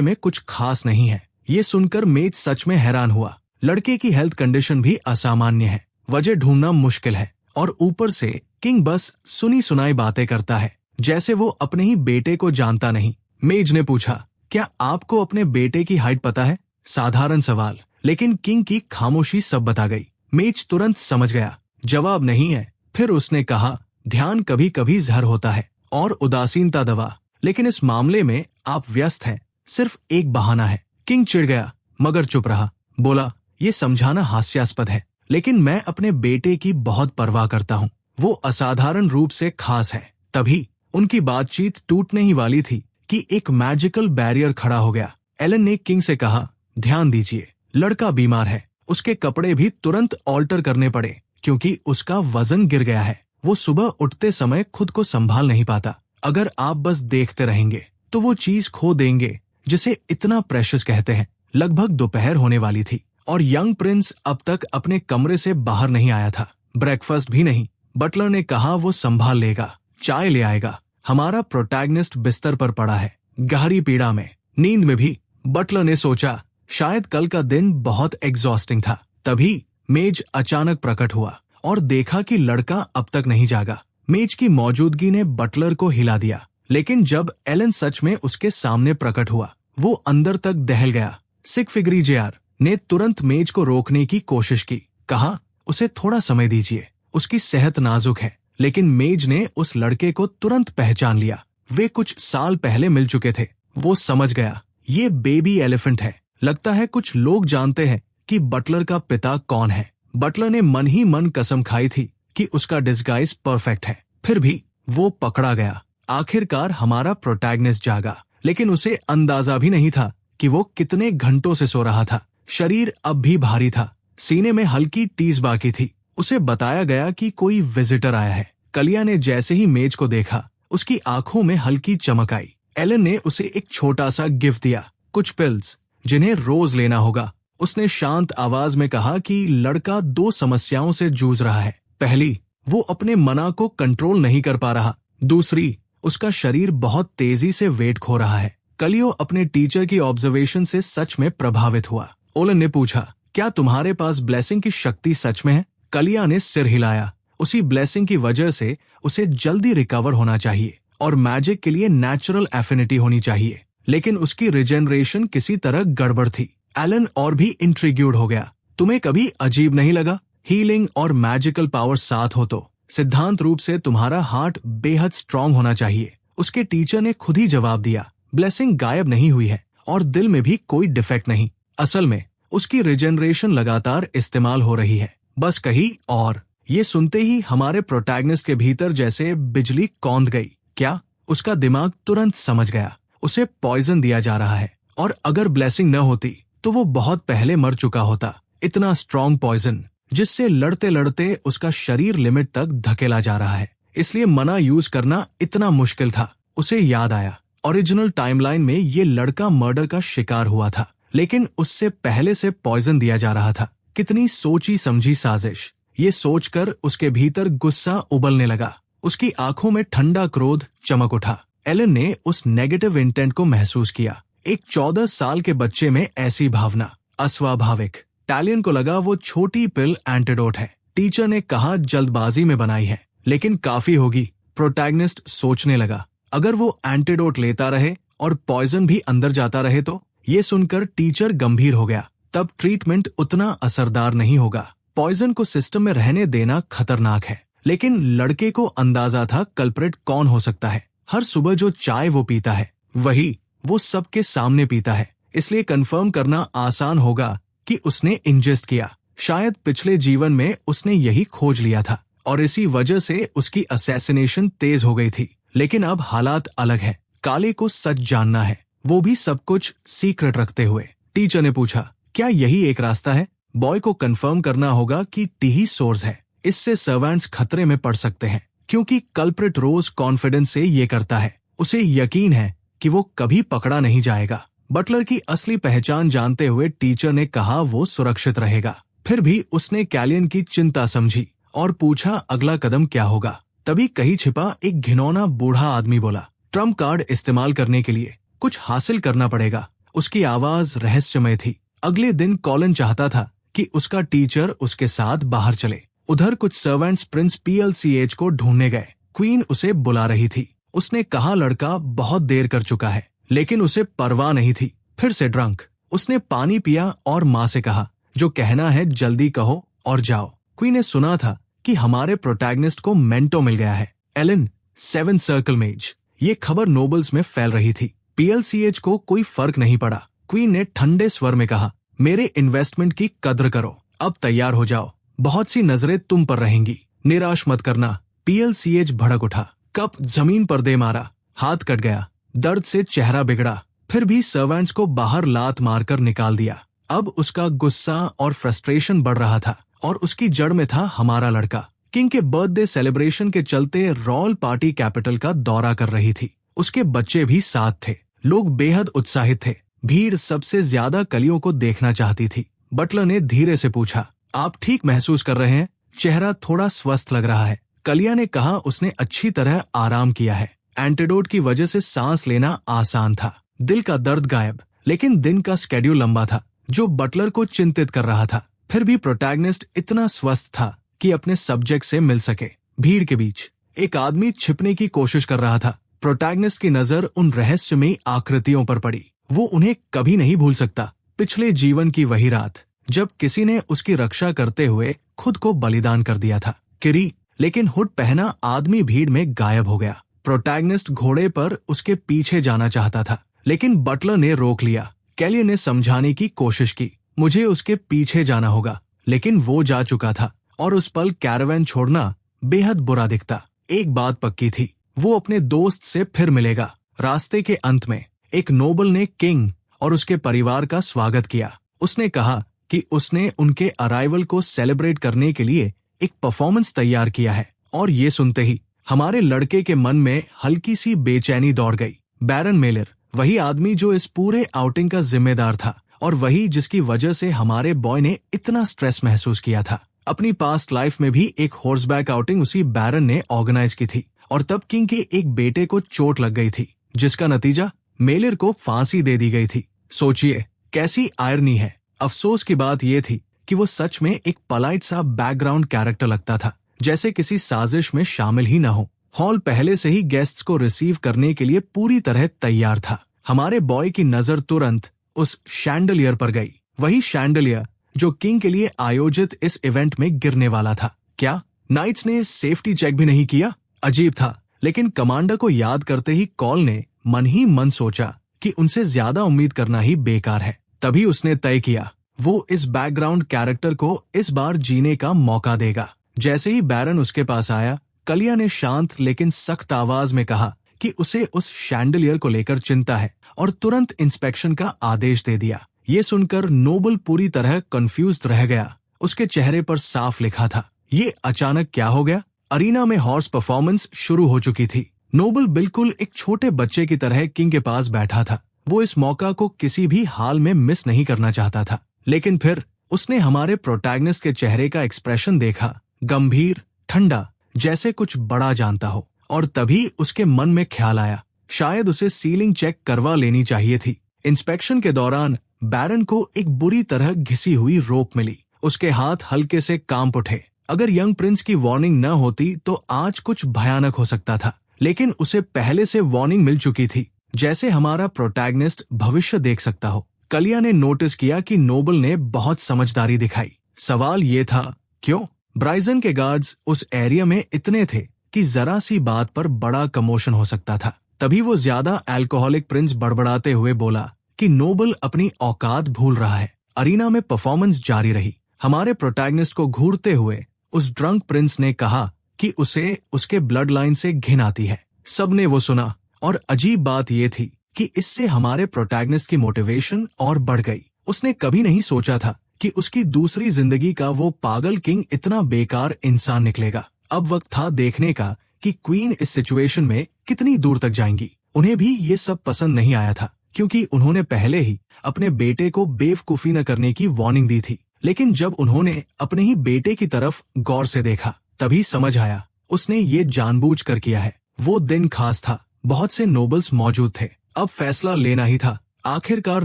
में कुछ खास नहीं है। ये सुनकर मेज सच में हैरान हुआ। लड़के की हेल्थ कंडीशन भी असामान्य है, वजह ढूंढना मुश्किल है, और ऊपर से किंग बस सुनी सुनाई बातें करता है, जैसे वो अपने ही बेटे को जानता नहीं। मेज ने पूछा, क्या आपको अपने बेटे की हाइट पता है? साधारण सवाल, लेकिन किंग की खामोशी सब बता गई। मेज तुरंत समझ गया, जवाब नहीं है। फिर उसने कहा, ध्यान कभी कभी जहर होता है और उदासीनता दवा, लेकिन इस मामले में आप व्यस्त हैं, सिर्फ एक बहाना है। किंग चिढ़ गया, मगर चुप रहा। बोला, ये समझाना हास्यास्पद है, लेकिन मैं अपने बेटे की बहुत परवाह करता हूँ। वो असाधारण रूप से खास है। तभी उनकी बातचीत टूटने ही वाली थी कि एक मैजिकल बैरियर खड़ा हो गया। एलन ने किंग से कहा, ध्यान दीजिए, लड़का बीमार है। उसके कपड़े भी तुरंत ऑल्टर करने पड़े क्योंकि उसका वजन गिर गया है। वो सुबह उठते समय खुद को संभाल नहीं पाता। अगर आप बस देखते रहेंगे तो वो चीज खो देंगे जिसे इतना प्रेशियस कहते हैं। लगभग दोपहर होने वाली थी और यंग प्रिंस अब तक अपने कमरे से बाहर नहीं आया था, ब्रेकफास्ट भी नहीं। बटलर ने कहा वो संभाल लेगा, चाय ले आएगा। हमारा प्रोटैगनिस्ट बिस्तर पर पड़ा है, गहरी पीड़ा में, नींद में भी। बटलर ने सोचा शायद कल का दिन बहुत एग्जॉस्टिंग था। तभी मेज अचानक प्रकट हुआ और देखा कि लड़का अब तक नहीं जागा। मेज की मौजूदगी ने बटलर को हिला दिया, लेकिन जब एलन सच में उसके सामने प्रकट हुआ, वो अंदर तक दहल गया। सिक फिगरी जेआर ने तुरंत मेज को रोकने की कोशिश की, कहा, उसे थोड़ा समय दीजिए, उसकी सेहत नाजुक है। लेकिन मेज ने उस लड़के को तुरंत पहचान लिया। वे कुछ साल पहले मिल चुके थे। वो समझ गया, ये बेबी एलिफेंट है। लगता है कुछ लोग जानते हैं कि बटलर का पिता कौन है। बटलर ने मन ही मन कसम खाई थी कि उसका डिस्गाइज परफेक्ट है। फिर भी वो पकड़ा गया। आखिरकार हमारा प्रोटैगनिस्ट जागा, लेकिन उसे अंदाजा भी नहीं था कि वो कितने घंटों से सो रहा था। शरीर अब भी भारी था, सीने में हल्की टीस बाकी थी। उसे बताया गया कि कोई विजिटर आया है। कलिया ने जैसे ही मेज को देखा, उसकी आंखों में हल्की चमक आई। एलन ने उसे एक छोटा सा गिफ्ट दिया, कुछ पिल्स जिन्हें रोज लेना होगा। उसने शांत आवाज में कहा कि लड़का दो समस्याओं से जूझ रहा है। पहली, वो अपने मना को कंट्रोल नहीं कर पा रहा। दूसरी, उसका शरीर बहुत तेजी से वेट खो रहा है। कलियो अपने टीचर की ऑब्जर्वेशन से सच में प्रभावित हुआ। ओलन ने पूछा, क्या तुम्हारे पास ब्लेसिंग की शक्ति सच में है? कलिया ने सिर हिलाया। उसी ब्लेसिंग की वजह से उसे जल्दी रिकवर होना चाहिए और मैजिक के लिए नेचुरल एफिनिटी होनी चाहिए, लेकिन उसकी रिजेनरेशन किसी तरह गड़बड़ थी। एलन और भी इंट्रिग्यूड हो गया। तुम्हें कभी अजीब नहीं लगा? हीलिंग और मैजिकल पावर साथ हो तो सिद्धांत रूप से तुम्हारा हार्ट बेहद स्ट्रांग होना चाहिए। उसके टीचर ने खुद ही जवाब दिया, ब्लेसिंग गायब नहीं हुई है और दिल में भी कोई डिफेक्ट नहीं। असल में उसकी रिजेनरेशन लगातार इस्तेमाल हो रही है, बस कहीं और। ये सुनते ही हमारे प्रोटैगनिस्ट के भीतर जैसे बिजली कौंध गई। क्या? उसका दिमाग तुरंत समझ गया, उसे पॉइजन दिया जा रहा है, और अगर ब्लेसिंग न होती तो वो बहुत पहले मर चुका होता। इतना स्ट्रॉन्ग पॉइजन जिससे लड़ते लड़ते उसका शरीर लिमिट तक धकेला जा रहा है। इसलिए मना यूज करना इतना मुश्किल था। उसे याद आया, ओरिजिनल टाइमलाइन में ये लड़का मर्डर का शिकार हुआ था, लेकिन उससे पहले से पॉइजन दिया जा रहा था। कितनी सोची समझी साजिश। ये सोचकर उसके भीतर गुस्सा उबलने लगा। उसकी आंखों में ठंडा क्रोध चमक उठा। एलन ने उस नेगेटिव इंटेंट को महसूस किया। एक 14 साल के बच्चे में ऐसी भावना अस्वाभाविक। टैलियन को लगा वो छोटी पिल एंटीडोट है। टीचर ने कहा जल्दबाजी में बनाई है, लेकिन काफी होगी। प्रोटैगनिस्ट सोचने लगा, अगर वो एंटीडोट लेता रहे और पॉइजन भी अंदर जाता रहे तो? ये सुनकर टीचर गंभीर हो गया। तब ट्रीटमेंट उतना असरदार नहीं होगा। पॉइजन को सिस्टम में रहने देना खतरनाक है। लेकिन लड़के को अंदाजा था कल्प्रिट कौन हो सकता है। हर सुबह जो चाय वो पीता है, वही वो सबके सामने पीता है। इसलिए कंफर्म करना आसान होगा कि उसने इंजेस्ट किया। शायद पिछले जीवन में उसने यही खोज लिया था और इसी वजह से उसकी असैसिनेशन तेज हो गई थी। लेकिन अब हालात अलग है। काले को सच जानना है, वो भी सब कुछ सीक्रेट रखते हुए। टीचर ने पूछा, क्या यही एक रास्ता है? बॉय को कंफर्म करना होगा कि टी सोर्स है। इससे सर्वेंट्स खतरे में पड़ सकते हैं, क्योंकि कल्प्रिट रोज कॉन्फिडेंस से ये करता है। उसे यकीन है कि वो कभी पकड़ा नहीं जाएगा। बटलर की असली पहचान जानते हुए टीचर ने कहा वो सुरक्षित रहेगा। फिर भी उसने कैलियन की चिंता समझी और पूछा अगला कदम क्या होगा। तभी कहीं छिपा एक घिनौना बूढ़ा आदमी बोला, ट्रम्प कार्ड इस्तेमाल करने के लिए कुछ हासिल करना पड़ेगा। उसकी आवाज रहस्यमय थी। अगले दिन कॉलिन चाहता था कि उसका टीचर उसके साथ बाहर चले। उधर कुछ सर्वेंट्स प्रिंस पीएलसीएच को ढूंढने गए। क्वीन उसे बुला रही थी। उसने कहा लड़का बहुत देर कर चुका है, लेकिन उसे परवाह नहीं थी। फिर से ड्रंक। उसने पानी पिया और माँ से कहा, जो कहना है जल्दी कहो और जाओ। क्वीन ने सुना था कि हमारे प्रोटैगनिस्ट को मेंटो मिल गया है। एलन, 7 सर्कल मेज। ये खबर नोबल्स में फैल रही थी। पीएलसीएच को कोई फर्क नहीं पड़ा। क्वीन ने ठंडे स्वर में कहा, मेरे इन्वेस्टमेंट की कद्र करो। अब तैयार हो जाओ, बहुत सी नजरें तुम पर रहेंगी। निराश मत करना। पीएलसीएच भड़क उठा। कप जमीन पर दे मारा। हाथ कट गया। दर्द से चेहरा बिगड़ा। फिर भी सर्वेंट्स को बाहर लात मारकर निकाल दिया। अब उसका गुस्सा और फ्रस्ट्रेशन बढ़ रहा था और उसकी जड़ में था हमारा लड़का। किंग के बर्थडे सेलिब्रेशन के चलते रॉयल पार्टी कैपिटल का दौरा कर रही थी। उसके बच्चे भी साथ थे। लोग बेहद उत्साहित थे। भीड़ सबसे ज्यादा कलियों को देखना चाहती थी। बटलर ने धीरे से पूछा, आप ठीक महसूस कर रहे हैं? चेहरा थोड़ा स्वस्थ लग रहा है। कलिया ने कहा उसने अच्छी तरह आराम किया है। एंटीडोट की वजह से सांस लेना आसान था। दिल का दर्द गायब। लेकिन दिन का स्केड्यूल लंबा था, जो बटलर को चिंतित कर रहा था। फिर भी प्रोटैगनिस्ट इतना स्वस्थ था कि अपने सब्जेक्ट से मिल सके। भीड़ के बीच एक आदमी छिपने की कोशिश कर रहा था। प्रोटैगनिस्ट की नजर उन रहस्यमयी आकृतियों पर पड़ी। वो उन्हें कभी नहीं भूल सकता। पिछले जीवन की वही रात जब किसी ने उसकी रक्षा करते हुए खुद को बलिदान कर दिया था। किरी, लेकिन हुड पहना आदमी भीड़ में गायब हो गया। प्रोटैगनिस्ट घोड़े पर उसके पीछे जाना चाहता था, लेकिन बटलर ने रोक लिया। कैलियन ने समझाने की कोशिश की, मुझे उसके पीछे जाना होगा, लेकिन वो जा चुका था और उस पल कैरावैन छोड़ना बेहद बुरा दिखता। एक बात पक्की थी, वो अपने दोस्त से फिर मिलेगा। रास्ते के अंत में एक नोबल ने किंग और उसके परिवार का स्वागत किया। उसने कहा कि उसने उनके अराइवल को सेलिब्रेट करने के लिए एक परफॉर्मेंस तैयार किया है। और ये सुनते ही हमारे लड़के के मन में हल्की सी बेचैनी दौड़ गई। बैरन मेलर, वही आदमी जो इस पूरे आउटिंग का जिम्मेदार था और वही जिसकी वजह से हमारे बॉय ने इतना स्ट्रेस महसूस किया था। अपनी पास्ट लाइफ में भी एक हॉर्सबैक आउटिंग उसी बैरन ने ऑर्गेनाइज की थी और तब किंग के एक बेटे को चोट लग गई थी, जिसका नतीजा मेलर को फांसी दे दी गई थी। सोचिए कैसी आयरनी है। अफसोस की बात यह थी कि वो सच में एक पलाइट सा बैकग्राउंड कैरेक्टर लगता था, जैसे किसी साजिश में शामिल ही न हो। हॉल पहले से ही गेस्ट्स को रिसीव करने के लिए पूरी तरह तैयार था। हमारे बॉय की नजर तुरंत उस शैंडलियर पर गई, वही शैंडलियर जो किंग के लिए आयोजित इस इवेंट में गिरने वाला था। क्या नाइट्स ने सेफ्टी चेक भी नहीं किया? अजीब था, लेकिन कमांडर को याद करते ही कॉल ने मन ही मन सोचा कि उनसे ज्यादा उम्मीद करना ही बेकार है। तभी उसने तय किया वो इस बैकग्राउंड कैरेक्टर को इस बार जीने का मौका देगा। जैसे ही बैरन उसके पास आया, कलिया ने शांत लेकिन सख्त आवाज में कहा कि उसे उस शैंडलियर को लेकर चिंता है और तुरंत इंस्पेक्शन का आदेश दे दिया। ये सुनकर नोबल पूरी तरह कंफ्यूज्ड रह गया। उसके चेहरे पर साफ लिखा था, ये अचानक क्या हो गया? अरीना में हॉर्स परफॉर्मेंस शुरू हो चुकी थी। नोबल बिल्कुल एक छोटे बच्चे की तरह किंग के पास बैठा था। वो इस मौका को किसी भी हाल में मिस नहीं करना चाहता था। लेकिन फिर उसने हमारे प्रोटैगनिस्ट के चेहरे का एक्सप्रेशन देखा, गंभीर, ठंडा, जैसे कुछ बड़ा जानता हो। और तभी उसके मन में ख्याल आया, शायद उसे सीलिंग चेक करवा लेनी चाहिए थी। इंस्पेक्शन के दौरान बैरन को एक बुरी तरह घिसी हुई रोप मिली। उसके हाथ हल्के से कांप उठे। अगर यंग प्रिंस की वार्निंग न होती तो आज कुछ भयानक हो सकता था, लेकिन उसे पहले से वार्निंग मिल चुकी थी, जैसे हमारा प्रोटैगनिस्ट भविष्य देख सकता हो। कलिया ने नोटिस किया कि नोबल ने बहुत समझदारी दिखाई। सवाल ये था, क्यों? ब्राइजन के गार्ड्स उस एरिया में इतने थे कि जरा सी बात पर बड़ा कमोशन हो सकता था। तभी वो ज्यादा अल्कोहलिक प्रिंस बड़बड़ाते हुए बोला कि नोबल अपनी औकात भूल रहा है। अरीना में परफॉर्मेंस जारी रही। हमारे प्रोटैगनिस्ट को घूरते हुए उस ड्रंक प्रिंस ने कहा कि उसे उसके ब्लड लाइन से घिन आती है। सबने वो सुना और अजीब बात ये थी कि इससे हमारे प्रोटैगनिस्ट की मोटिवेशन और बढ़ गई। उसने कभी नहीं सोचा था कि उसकी दूसरी जिंदगी का वो पागल किंग इतना बेकार इंसान निकलेगा। अब वक्त था देखने का कि क्वीन इस सिचुएशन में कितनी दूर तक जाएंगी। उन्हें भी ये सब पसंद नहीं आया था, क्योंकि उन्होंने पहले ही अपने बेटे को बेवकूफी न करने की वार्निंग दी थी। लेकिन जब उन्होंने अपने ही बेटे की तरफ गौर से देखा, तभी समझ आया उसने ये जानबूझकर किया है। वो दिन खास था। बहुत से नोबल्स मौजूद थे। अब फैसला लेना ही था। आखिरकार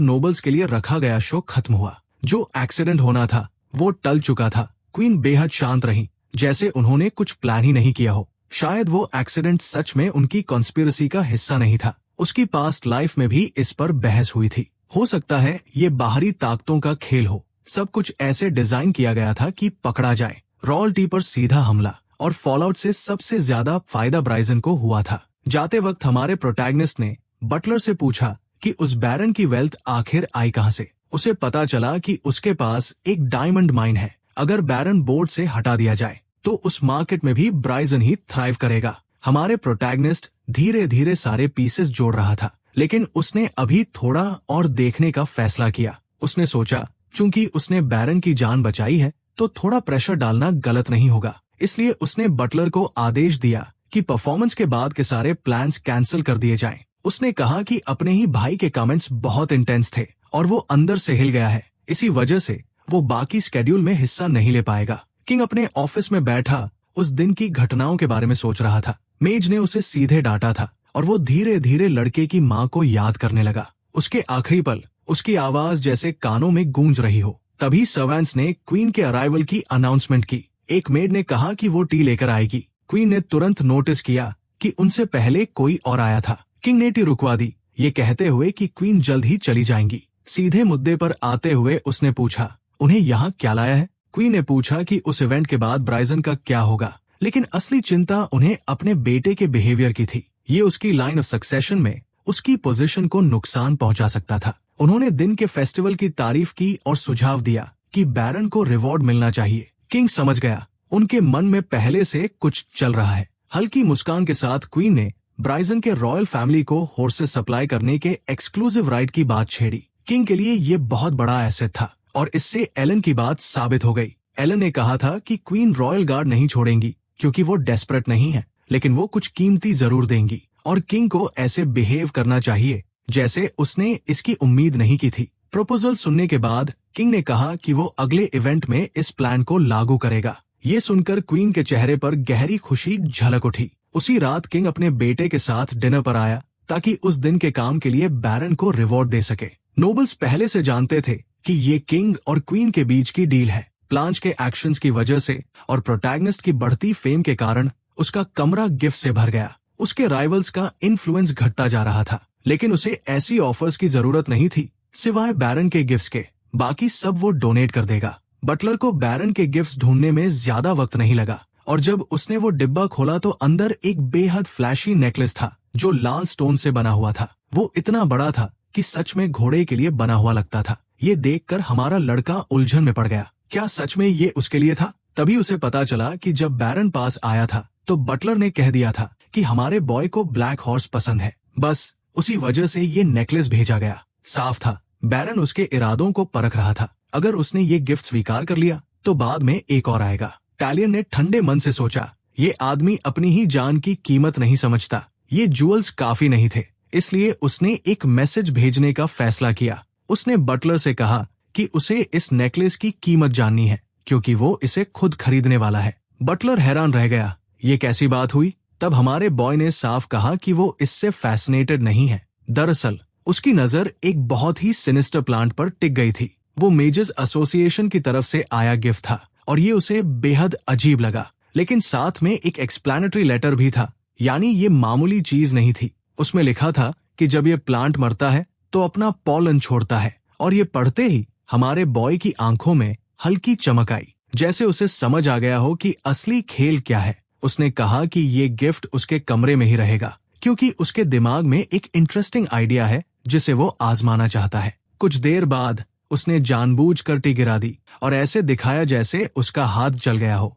नोबल्स के लिए रखा गया शो खत्म हुआ। जो एक्सीडेंट होना था वो टल चुका था। क्वीन बेहद शांत रही, जैसे उन्होंने कुछ प्लान ही नहीं किया हो। शायद वो एक्सीडेंट सच में उनकी कॉन्स्पिरेसी का हिस्सा नहीं था। उसकी पास्ट लाइफ में भी इस पर बहस हुई थी। हो सकता है ये बाहरी ताकतों का खेल हो। सब कुछ ऐसे डिजाइन किया गया था कि पकड़ा जाए। रॉयल्टी पर सीधा हमला और फॉलआउट से सबसे ज्यादा फायदा ब्राइजन को हुआ था। जाते वक्त हमारे प्रोटैगनिस्ट ने बटलर से पूछा कि उस बैरन की वेल्थ आखिर आई कहां से। उसे पता चला कि उसके पास एक डायमंड माइन है। अगर बैरन बोर्ड से हटा दिया जाए तो उस मार्केट में भी ब्राइजन ही थ्राइव करेगा। हमारे प्रोटैगनिस्ट धीरे धीरे सारे पीसेस जोड़ रहा था, लेकिन उसने अभी थोड़ा और देखने का फैसला किया। उसने सोचा, चूंकि उसने बैरन की जान बचाई है तो थोड़ा प्रेशर डालना गलत नहीं होगा। इसलिए उसने बटलर को आदेश दिया कि परफॉर्मेंस के बाद के सारे प्लान्स कैंसिल कर दिए जाएं। उसने कहा कि अपने ही भाई के कमेंट्स बहुत इंटेंस थे और वो अंदर से हिल गया है। इसी वजह से वो बाकी स्केड्यूल में हिस्सा नहीं ले पाएगा। किंग अपने ऑफिस में बैठा उस दिन की घटनाओं के बारे में सोच रहा था। मेज ने उसे सीधे डांटा था और वो धीरे धीरे लड़के की माँ को याद करने लगा। उसके आखिरी पल, उसकी आवाज जैसे कानों में गूंज रही हो। तभी सर्वेंट्स ने क्वीन के अराइवल की अनाउंसमेंट की। एक मेड ने कहा कि वो टी लेकर आएगी। क्वीन ने तुरंत नोटिस किया कि उनसे पहले कोई और आया था। किंग ने टी रुकवा दी, ये कहते हुए कि क्वीन जल्द ही चली जाएंगी। सीधे मुद्दे पर आते हुए उसने पूछा, उन्हें यहाँ क्या लाया है? क्वीन ने पूछा कि उस इवेंट के बाद ब्राइजन का क्या होगा, लेकिन असली चिंता उन्हें अपने बेटे के बिहेवियर की थी। ये उसकी लाइन ऑफ सक्सेशन में उसकी पोजीशन को नुकसान पहुंचा सकता था। उन्होंने दिन के फेस्टिवल की तारीफ की और सुझाव दिया कि बैरन को रिवॉर्ड मिलना चाहिए। किंग समझ गया, उनके मन में पहले से कुछ चल रहा है। हल्की मुस्कान के साथ क्वीन ने ब्राइजन के रॉयल फैमिली को हॉर्सेस सप्लाई करने के एक्सक्लूसिव राइट की बात छेड़ी। किंग के लिए ये बहुत बड़ा एसेट था और इससे एलन की बात साबित हो गई। एलन ने कहा था कि क्वीन रॉयल गार्ड नहीं छोड़ेंगी क्योंकि वो डेस्परेट नहीं है, लेकिन वो कुछ कीमती जरूर देंगी और किंग को ऐसे बिहेव करना चाहिए जैसे उसने इसकी उम्मीद नहीं की थी। प्रपोजल सुनने के बाद किंग ने कहा कि वो अगले इवेंट में इस प्लान को लागू करेगा। ये सुनकर क्वीन के चेहरे पर गहरी खुशी झलक उठी। उसी रात किंग अपने बेटे के साथ डिनर पर आया ताकि उस दिन के काम के लिए बैरन को रिवॉर्ड दे सके। नोबल्स पहले से जानते थे कि ये किंग और क्वीन के बीच की डील है। प्लांच के एक्शंस की वजह से और प्रोटैगनिस्ट की बढ़ती फेम के कारण उसका कमरा गिफ्ट से भर गया। उसके राइवल्स का इन्फ्लुएंस घटता जा रहा था, लेकिन उसे ऐसी ऑफर्स की जरूरत नहीं थी सिवाय बैरन के गिफ्ट्स के। बाकी सब वो डोनेट कर देगा। बटलर को बैरन के गिफ्ट्स ढूंढने में ज्यादा वक्त नहीं लगा और जब उसने वो डिब्बा खोला तो अंदर एक बेहद फ्लैशी नेकलेस था जो लाल स्टोन से बना हुआ था। वो इतना बड़ा था कि सच में घोड़े के लिए बना हुआ लगता था। ये देखकर हमारा लड़का उलझन में पड़ गया। क्या सच में ये उसके लिए था? तभी उसे पता चला कि जब बैरन पास आया था तो बटलर ने कह दिया था कि हमारे बॉय को ब्लैक हॉर्स पसंद है। बस उसी वजह से ये नेकलेस भेजा गया। साफ था, बैरन उसके इरादों को परख रहा था। अगर उसने ये गिफ्ट स्वीकार कर लिया तो बाद में एक और आएगा। टैलियन ने ठंडे मन से सोचा, ये आदमी अपनी ही जान की कीमत नहीं समझता। ये ज्वेल्स काफी नहीं थे, इसलिए उसने एक मैसेज भेजने का फैसला किया। उसने बटलर से कहा कि उसे इस नेकलेस की कीमत जाननी है क्योंकि वो इसे खुद खरीदने वाला है। बटलर हैरान रह गया, ये कैसी बात हुई? तब हमारे बॉय ने साफ कहा कि वो इससे फैसिनेटेड नहीं है। दरअसल उसकी नजर एक बहुत ही सिनिस्टर प्लांट पर टिक गई थी। वो मेजर्स एसोसिएशन की तरफ से आया गिफ्ट था और ये उसे बेहद अजीब लगा, लेकिन साथ में एक एक्सप्लेनेटरी लेटर भी था। यानी ये मामूली चीज नहीं थी। उसमें लिखा था कि जब ये प्लांट मरता है तो अपना पॉलन छोड़ता है। और ये पढ़ते ही हमारे बॉय की आंखों में हल्की चमक आई, जैसे उसे समझ आ गया हो कि असली खेल क्या है। उसने कहा कि ये गिफ्ट उसके कमरे में ही रहेगा क्योंकि उसके दिमाग में एक इंटरेस्टिंग आइडिया है जिसे वो आजमाना चाहता है। कुछ देर बाद उसने जानबूझकर टी गिरा दी और ऐसे दिखाया जैसे उसका हाथ जल गया हो।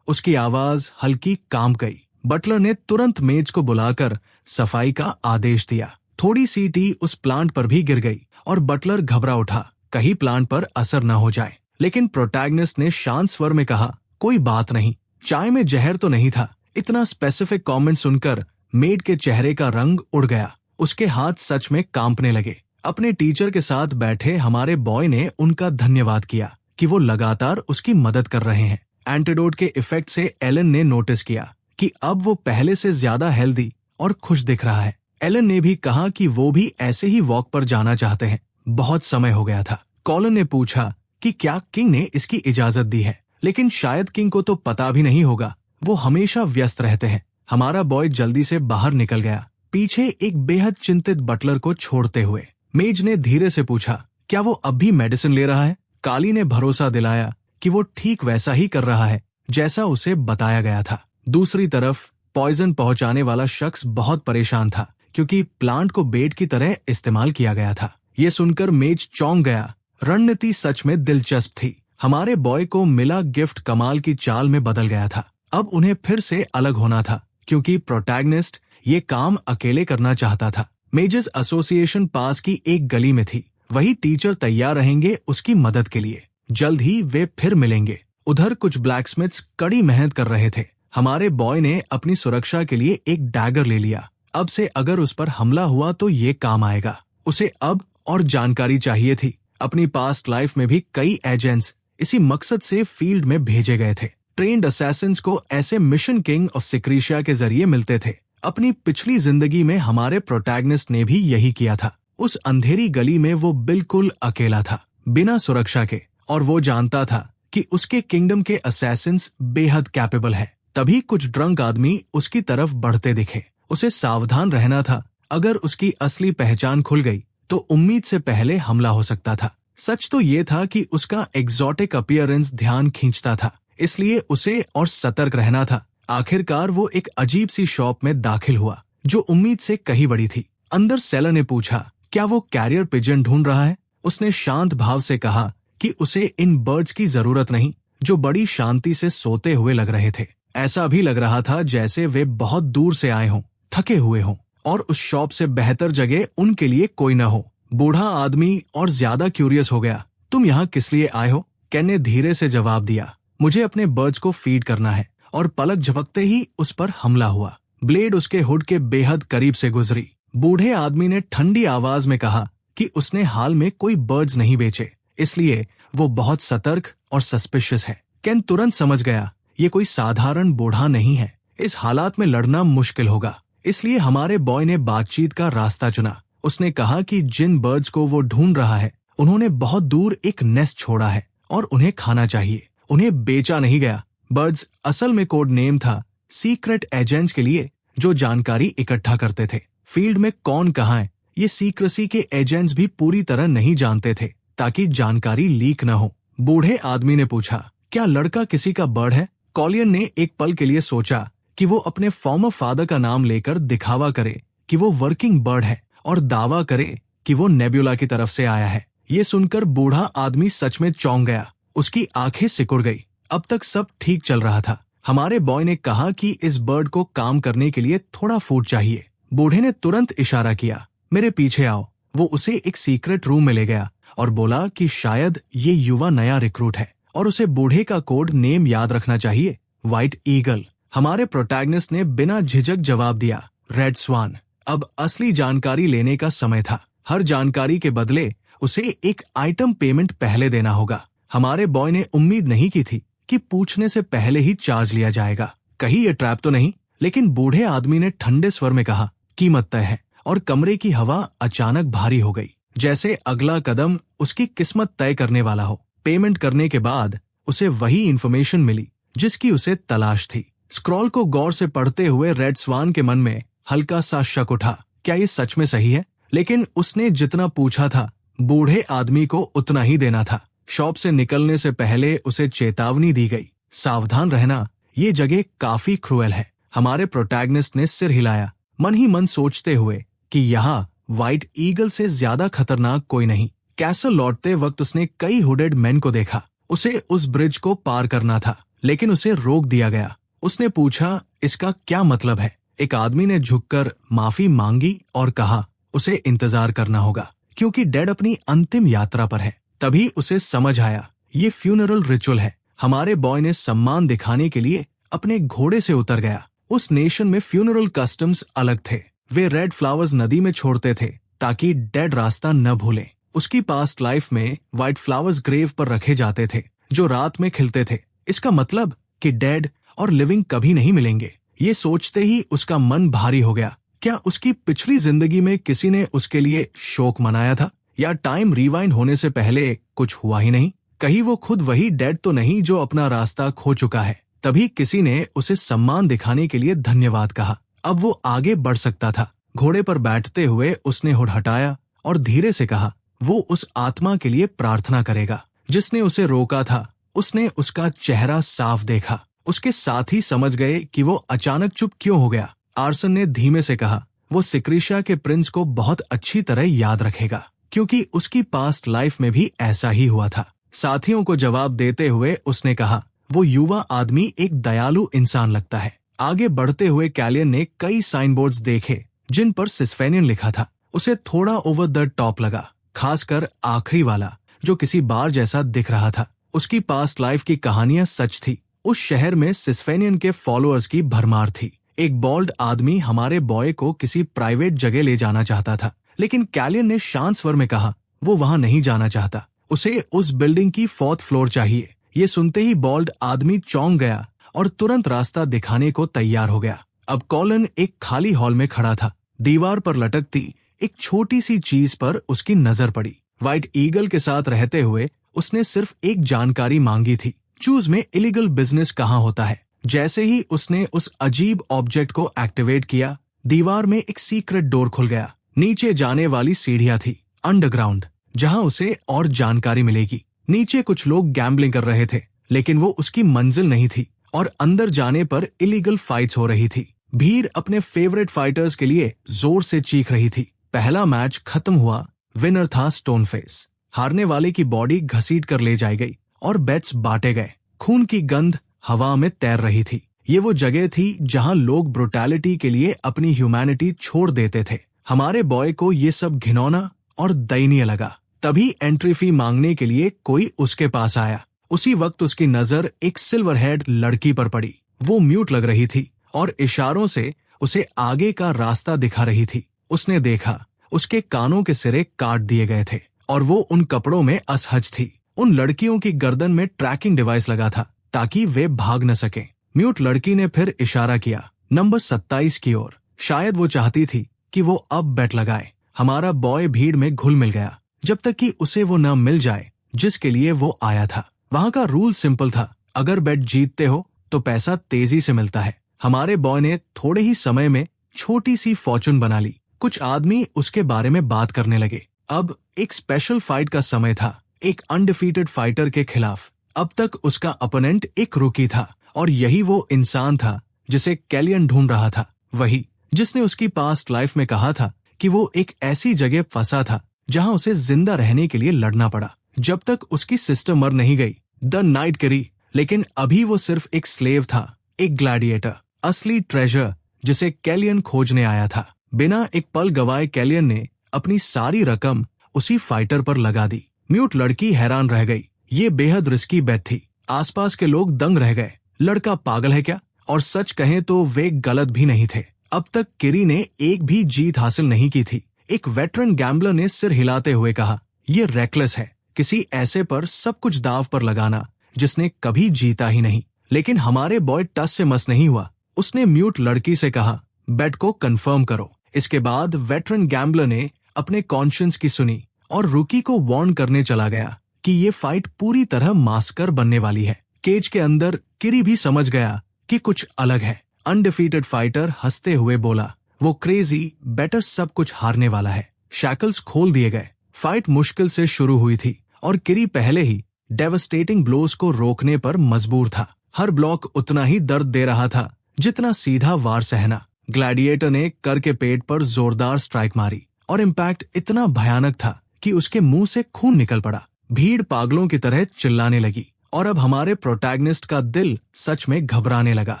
उसकी आवाज हल्की कांप गई। बटलर ने तुरंत मेज को बुलाकर सफाई का आदेश दिया। थोड़ी सी टी उस प्लांट पर भी गिर गई और बटलर घबरा उठा, कहीं प्लांट पर असर न हो जाए। लेकिन प्रोटैगनिस्ट ने शांत स्वर में कहा, कोई बात नहीं, चाय में जहर तो नहीं था। इतना स्पेसिफिक कमेंट सुनकर मेड के चेहरे का रंग उड़ गया। उसके हाथ सच में कांपने लगे। अपने टीचर के साथ बैठे हमारे बॉय ने उनका धन्यवाद किया कि वो लगातार उसकी मदद कर रहे हैं। एंटीडोट के इफेक्ट से एलन ने नोटिस किया कि अब वो पहले से ज्यादा हेल्दी और खुश दिख रहा है। एलन ने भी कहा कि वो भी ऐसे ही वॉक पर जाना चाहते हैं। बहुत समय हो गया था। कॉलिन ने पूछा कि क्या किंग ने इसकी इजाजत दी है, लेकिन शायद किंग को तो पता भी नहीं होगा, वो हमेशा व्यस्त रहते हैं। हमारा बॉय जल्दी से बाहर निकल गया, पीछे एक बेहद चिंतित बटलर को छोड़ते हुए। मेज ने धीरे से पूछा, क्या वो अब भी मेडिसिन ले रहा है? काली ने भरोसा दिलाया कि वो ठीक वैसा ही कर रहा है जैसा उसे बताया गया था। दूसरी तरफ पॉइजन पहुंचाने वाला शख्स बहुत परेशान था, क्योंकि प्लांट को बेट की तरह इस्तेमाल किया गया था। ये सुनकर मेज चौंक गया। रणनीति सच में दिलचस्प थी। हमारे बॉय को मिला गिफ्ट कमाल की चाल में बदल गया था। अब उन्हें फिर से अलग होना था, क्योंकि प्रोटैगनिस्ट ये काम अकेले करना चाहता था। मेजर्स एसोसिएशन पास की एक गली में थी। वही टीचर तैयार रहेंगे उसकी मदद के लिए। जल्द ही वे फिर मिलेंगे। उधर कुछ ब्लैकस्मिथ्स कड़ी मेहनत कर रहे थे। हमारे बॉय ने अपनी सुरक्षा के लिए एक डैगर ले लिया। अब से अगर उस पर हमला हुआ तो ये काम आएगा। उसे अब और जानकारी चाहिए थी। अपनी पास्ट लाइफ में भी कई एजेंट्स इसी मकसद से फील्ड में भेजे गए थे। ट्रेन्ड असैसिन्स को ऐसे मिशन किंग ऑफ सिक्रीशिया के जरिए मिलते थे। अपनी पिछली जिंदगी में हमारे प्रोटैगनिस्ट ने भी यही किया था। उस अंधेरी गली में वो बिल्कुल अकेला था, बिना सुरक्षा के, और वो जानता था कि उसके किंगडम के असैसिन्स बेहद कैपेबल है। तभी कुछ ड्रंक आदमी उसकी तरफ बढ़ते दिखे। उसे सावधान रहना था। अगर उसकी असली पहचान खुल गई तो उम्मीद से पहले हमला हो सकता था। सच तो ये था कि उसका एग्जॉटिक अपीयरेंस ध्यान खींचता था, इसलिए उसे और सतर्क रहना था। आखिरकार वो एक अजीब सी शॉप में दाखिल हुआ, जो उम्मीद से कहीं बड़ी थी। अंदर सेलर ने पूछा, क्या वो कैरियर पिजन ढूंढ रहा है? उसने शांत भाव से कहा कि उसे इन बर्ड्स की जरूरत नहीं, जो बड़ी शांति से सोते हुए लग रहे थे। ऐसा भी लग रहा था जैसे वे बहुत दूर से आए हों, थके हुए हों, और उस शॉप से बेहतर जगह उनके लिए कोई न हो। बूढ़ा आदमी और ज्यादा क्यूरियस हो गया। तुम यहाँ किस लिए आए हो? केन ने धीरे से जवाब दिया, मुझे अपने बर्ड्स को फीड करना है। और पलक झपकते ही उस पर हमला हुआ। ब्लेड उसके हुड के बेहद करीब से गुजरी। बूढ़े आदमी ने ठंडी आवाज में कहा कि उसने हाल में कोई बर्ड्स नहीं बेचे, इसलिए वो बहुत सतर्क और सस्पिशियस है। केन तुरंत समझ गया, ये कोई साधारण बूढ़ा नहीं है। इस हालात में लड़ना मुश्किल होगा, इसलिए हमारे बॉय ने बातचीत का रास्ता चुना। उसने कहा कि जिन बर्ड्स को वो ढूंढ रहा है, उन्होंने बहुत दूर एक नेस्ट छोड़ा है और उन्हें खाना चाहिए। उन्हें बेचा नहीं गया। बर्ड्स असल में कोड नेम था सीक्रेट एजेंट्स के लिए, जो जानकारी इकट्ठा करते थे। फील्ड में कौन कहाँ है, ये सीक्रेसी के एजेंट्स भी पूरी तरह नहीं जानते थे, ताकि जानकारी लीक न हो। बूढ़े आदमी ने पूछा, क्या लड़का किसी का बर्ड है? कॉलियन ने एक पल के लिए सोचा कि वो अपने फॉर्मर फादर का नाम लेकर दिखावा करे कि वो वर्किंग बर्ड है, और दावा करे कि वो नेबुला की तरफ से आया है। ये सुनकर बूढ़ा आदमी सच में चौंक गया। उसकी आंखें सिकुड़ गई। अब तक सब ठीक चल रहा था। हमारे बॉय ने कहा कि इस बर्ड को काम करने के लिए थोड़ा फूड चाहिए। बूढ़े ने तुरंत इशारा किया, मेरे पीछे आओ। वो उसे एक सीक्रेट रूम में ले गया और बोला कि शायद ये युवा नया रिक्रूट है और उसे बूढ़े का कोड नेम याद रखना चाहिए, व्हाइट ईगल। हमारे प्रोटैगनिस्ट ने बिना झिझक जवाब दिया, रेड स्वान। अब असली जानकारी लेने का समय था। हर जानकारी के बदले उसे एक आइटम पेमेंट पहले देना होगा। हमारे बॉय ने उम्मीद नहीं की थी कि पूछने से पहले ही चार्ज लिया जाएगा। कहीं ये ट्रैप तो नहीं? लेकिन बूढ़े आदमी ने ठंडे स्वर में कहा, कीमत तय है। और कमरे की हवा अचानक भारी हो गई, जैसे अगला कदम उसकी किस्मत तय करने वाला हो। पेमेंट करने के बाद उसे वही इन्फॉर्मेशन मिली जिसकी उसे तलाश थी। स्क्रॉल को गौर से पढ़ते हुए रेड स्वान के मन में हल्का सा शक उठा, क्या ये सच में सही है? लेकिन उसने जितना पूछा था, बूढ़े आदमी को उतना ही देना था। शॉप से निकलने से पहले उसे चेतावनी दी गई, सावधान रहना, ये जगह काफी क्रूएल है। हमारे प्रोटैगनिस्ट ने सिर हिलाया, मन ही मन सोचते हुए कि यहाँ व्हाइट ईगल से ज्यादा खतरनाक कोई नहीं। कैसल लौटते वक्त उसने कई हुडेड मैन को देखा। उसे उस ब्रिज को पार करना था, लेकिन उसे रोक दिया गया। उसने पूछा, इसका क्या मतलब है? एक आदमी ने झुककर माफी मांगी और कहा, उसे इंतजार करना होगा, क्योंकि डेड अपनी अंतिम यात्रा पर है। तभी उसे समझ आया, ये फ्यूनरल रिचुअल है। हमारे बॉय ने सम्मान दिखाने के लिए अपने घोड़े से उतर गया। उस नेशन में फ्यूनरल कस्टम्स अलग थे। वे रेड फ्लावर्स नदी में छोड़ते थे ताकि डेड रास्ता न भूले। उसकी पास्ट लाइफ में व्हाइट फ्लावर्स ग्रेव पर रखे जाते थे, जो रात में खिलते थे। इसका मतलब कि डेड और लिविंग कभी नहीं मिलेंगे। ये सोचते ही उसका मन भारी हो गया। क्या उसकी पिछली जिंदगी में किसी ने उसके लिए शोक मनाया था, या टाइम रिवाइंड होने से पहले कुछ हुआ ही नहीं? कहीं वो खुद वही डेड तो नहीं जो अपना रास्ता खो चुका है? तभी किसी ने उसे सम्मान दिखाने के लिए धन्यवाद कहा। अब वो आगे बढ़ सकता था। घोड़े पर बैठते हुए उसने हुड़हुड़ाया और धीरे से कहा, वो उस आत्मा के लिए प्रार्थना करेगा जिसने उसे रोका था। उसने उसका चेहरा साफ देखा। उसके साथी समझ गए कि वो अचानक चुप क्यों हो गया। आर्सन ने धीमे से कहा, वो सिक्रिशा के प्रिंस को बहुत अच्छी तरह याद रखेगा, क्योंकि उसकी पास्ट लाइफ में भी ऐसा ही हुआ था। साथियों को जवाब देते हुए उसने कहा, वो युवा आदमी एक दयालु इंसान लगता है। आगे बढ़ते हुए कैलियन ने कई साइन बोर्ड्स देखे जिन पर सिस्फेनियन लिखा था। उसे थोड़ा ओवर द टॉप लगा, खासकर आखिरी वाला जो किसी बार जैसा दिख रहा था। उसकी पास्ट लाइफ की कहानियां सच थी। उस शहर में सिस्फेनियन के फॉलोअर्स की भरमार थी। एक बॉल्ड आदमी हमारे बॉय को किसी प्राइवेट जगह ले जाना चाहता था, लेकिन कैलियन ने शांत स्वर में कहा, वो वहां नहीं जाना चाहता। उसे उस बिल्डिंग की 4th फ्लोर चाहिए। ये सुनते ही बॉल्ड आदमी चौंक गया और तुरंत रास्ता दिखाने को तैयार हो गया। अब कॉलन एक खाली हॉल में खड़ा था। दीवार पर लटकती एक छोटी सी चीज पर उसकी नजर पड़ी। व्हाइट ईगल के साथ रहते हुए उसने सिर्फ एक जानकारी मांगी थी, चूज में इलीगल बिजनेस कहाँ होता है। जैसे ही उसने उस अजीब ऑब्जेक्ट को एक्टिवेट किया, दीवार में एक सीक्रेट डोर खुल गया। नीचे जाने वाली सीढ़ियां थी, अंडरग्राउंड, जहां उसे और जानकारी मिलेगी। नीचे कुछ लोग गैम्बलिंग कर रहे थे, लेकिन वो उसकी मंजिल नहीं थी, और अंदर जाने पर इलीगल फाइट्स हो रही थी। भीड़ अपने फेवरेट फाइटर्स के लिए जोर से चीख रही थी। पहला मैच खत्म हुआ। विनर था स्टोनफेस। हारने वाले की बॉडी घसीट कर ले जाई गई और बेट्स बांटे गए। खून की गंध हवा में तैर रही थी। ये वो जगह थी जहां लोग ब्रुटैलिटी के लिए अपनी ह्यूमैनिटी छोड़ देते थे। हमारे बॉय को ये सब घिनौना और दयनीय लगा। तभी एंट्री फी मांगने के लिए कोई उसके पास आया। उसी वक्त उसकी नजर एक सिल्वर हेड लड़की पर पड़ी। वो म्यूट लग रही थी और इशारों से उसे आगे का रास्ता दिखा रही थी। उसने देखा, उसके कानों के सिरे काट दिए गए थे और वो उन कपड़ों में असहज थी। उन लड़कियों की गर्दन में ट्रैकिंग डिवाइस लगा था ताकि वे भाग न सके। म्यूट लड़की ने फिर इशारा किया नंबर 27 की ओर। शायद वो चाहती थी कि वो अब बेट लगाए। हमारा बॉय भीड़ में घुल मिल गया जब तक कि उसे वो न मिल जाए जिसके लिए वो आया था। वहां का रूल सिंपल था, अगर बेट जीतते हो तो पैसा तेजी से मिलता है। हमारे बॉय ने थोड़े ही समय में छोटी सी फॉर्चून बना ली। कुछ आदमी उसके बारे में बात करने लगे। अब एक स्पेशल फाइट का समय था, एक अनडिफीटेड फाइटर के खिलाफ। अब तक उसका अपोनेंट एक रूकी था, और यही वो इंसान था जिसे कैलियन ढूंढ रहा था। वही जिसने उसकी पास्ट लाइफ में कहा था कि वो एक ऐसी जगह फंसा था जहां उसे जिंदा रहने के लिए लड़ना पड़ा। जब तक उसकी सिस्टर मर नहीं गई, द नाइट किरी। लेकिन अभी वो सिर्फ एक स्लेव था, एक ग्लैडिएटर, असली ट्रेजर जिसे कैलियन खोजने आया था। बिना एक पल गवाए कैलियन ने अपनी सारी रकम उसी फाइटर पर लगा दी। म्यूट लड़की हैरान रह गई। ये बेहद रिस्की बेट थी। आसपास के लोग दंग रह गए। लड़का पागल है क्या? और सच कहें तो वे गलत भी नहीं थे। अब तक किरी ने एक भी जीत हासिल नहीं की थी। एक वेटरन गैम्बलर ने सिर हिलाते हुए कहा, ये रेकलेस है, किसी ऐसे पर सब कुछ दाव पर लगाना जिसने कभी जीता ही नहीं। लेकिन हमारे बॉय टस से मस नहीं हुआ। उसने म्यूट लड़की से कहा, बेट को कंफर्म करो। इसके बाद वेटरन गैम्बलर ने अपने कॉन्शियंस की सुनी और रूकी को वार्न करने चला गया कि ये फाइट पूरी तरह मास्कर बनने वाली है। केज के अंदर किरी भी समझ गया कि कुछ अलग है। अनडिफीटेड फाइटर हंसते हुए बोला, वो क्रेजी बेटर सब कुछ हारने वाला है। शैकल्स खोल दिए गए। फाइट मुश्किल से शुरू हुई थी और किरी पहले ही डेवस्टेटिंग ब्लोज को रोकने पर मजबूर था। हर ब्लॉक उतना ही दर्द दे रहा था जितना सीधा वार सहना। ग्लैडिएटर ने कर के पेट पर जोरदार स्ट्राइक मारी और इम्पैक्ट इतना भयानक था कि उसके मुंह से खून निकल पड़ा। भीड़ पागलों की तरह चिल्लाने लगी और अब हमारे प्रोटैगनिस्ट का दिल सच में घबराने लगा।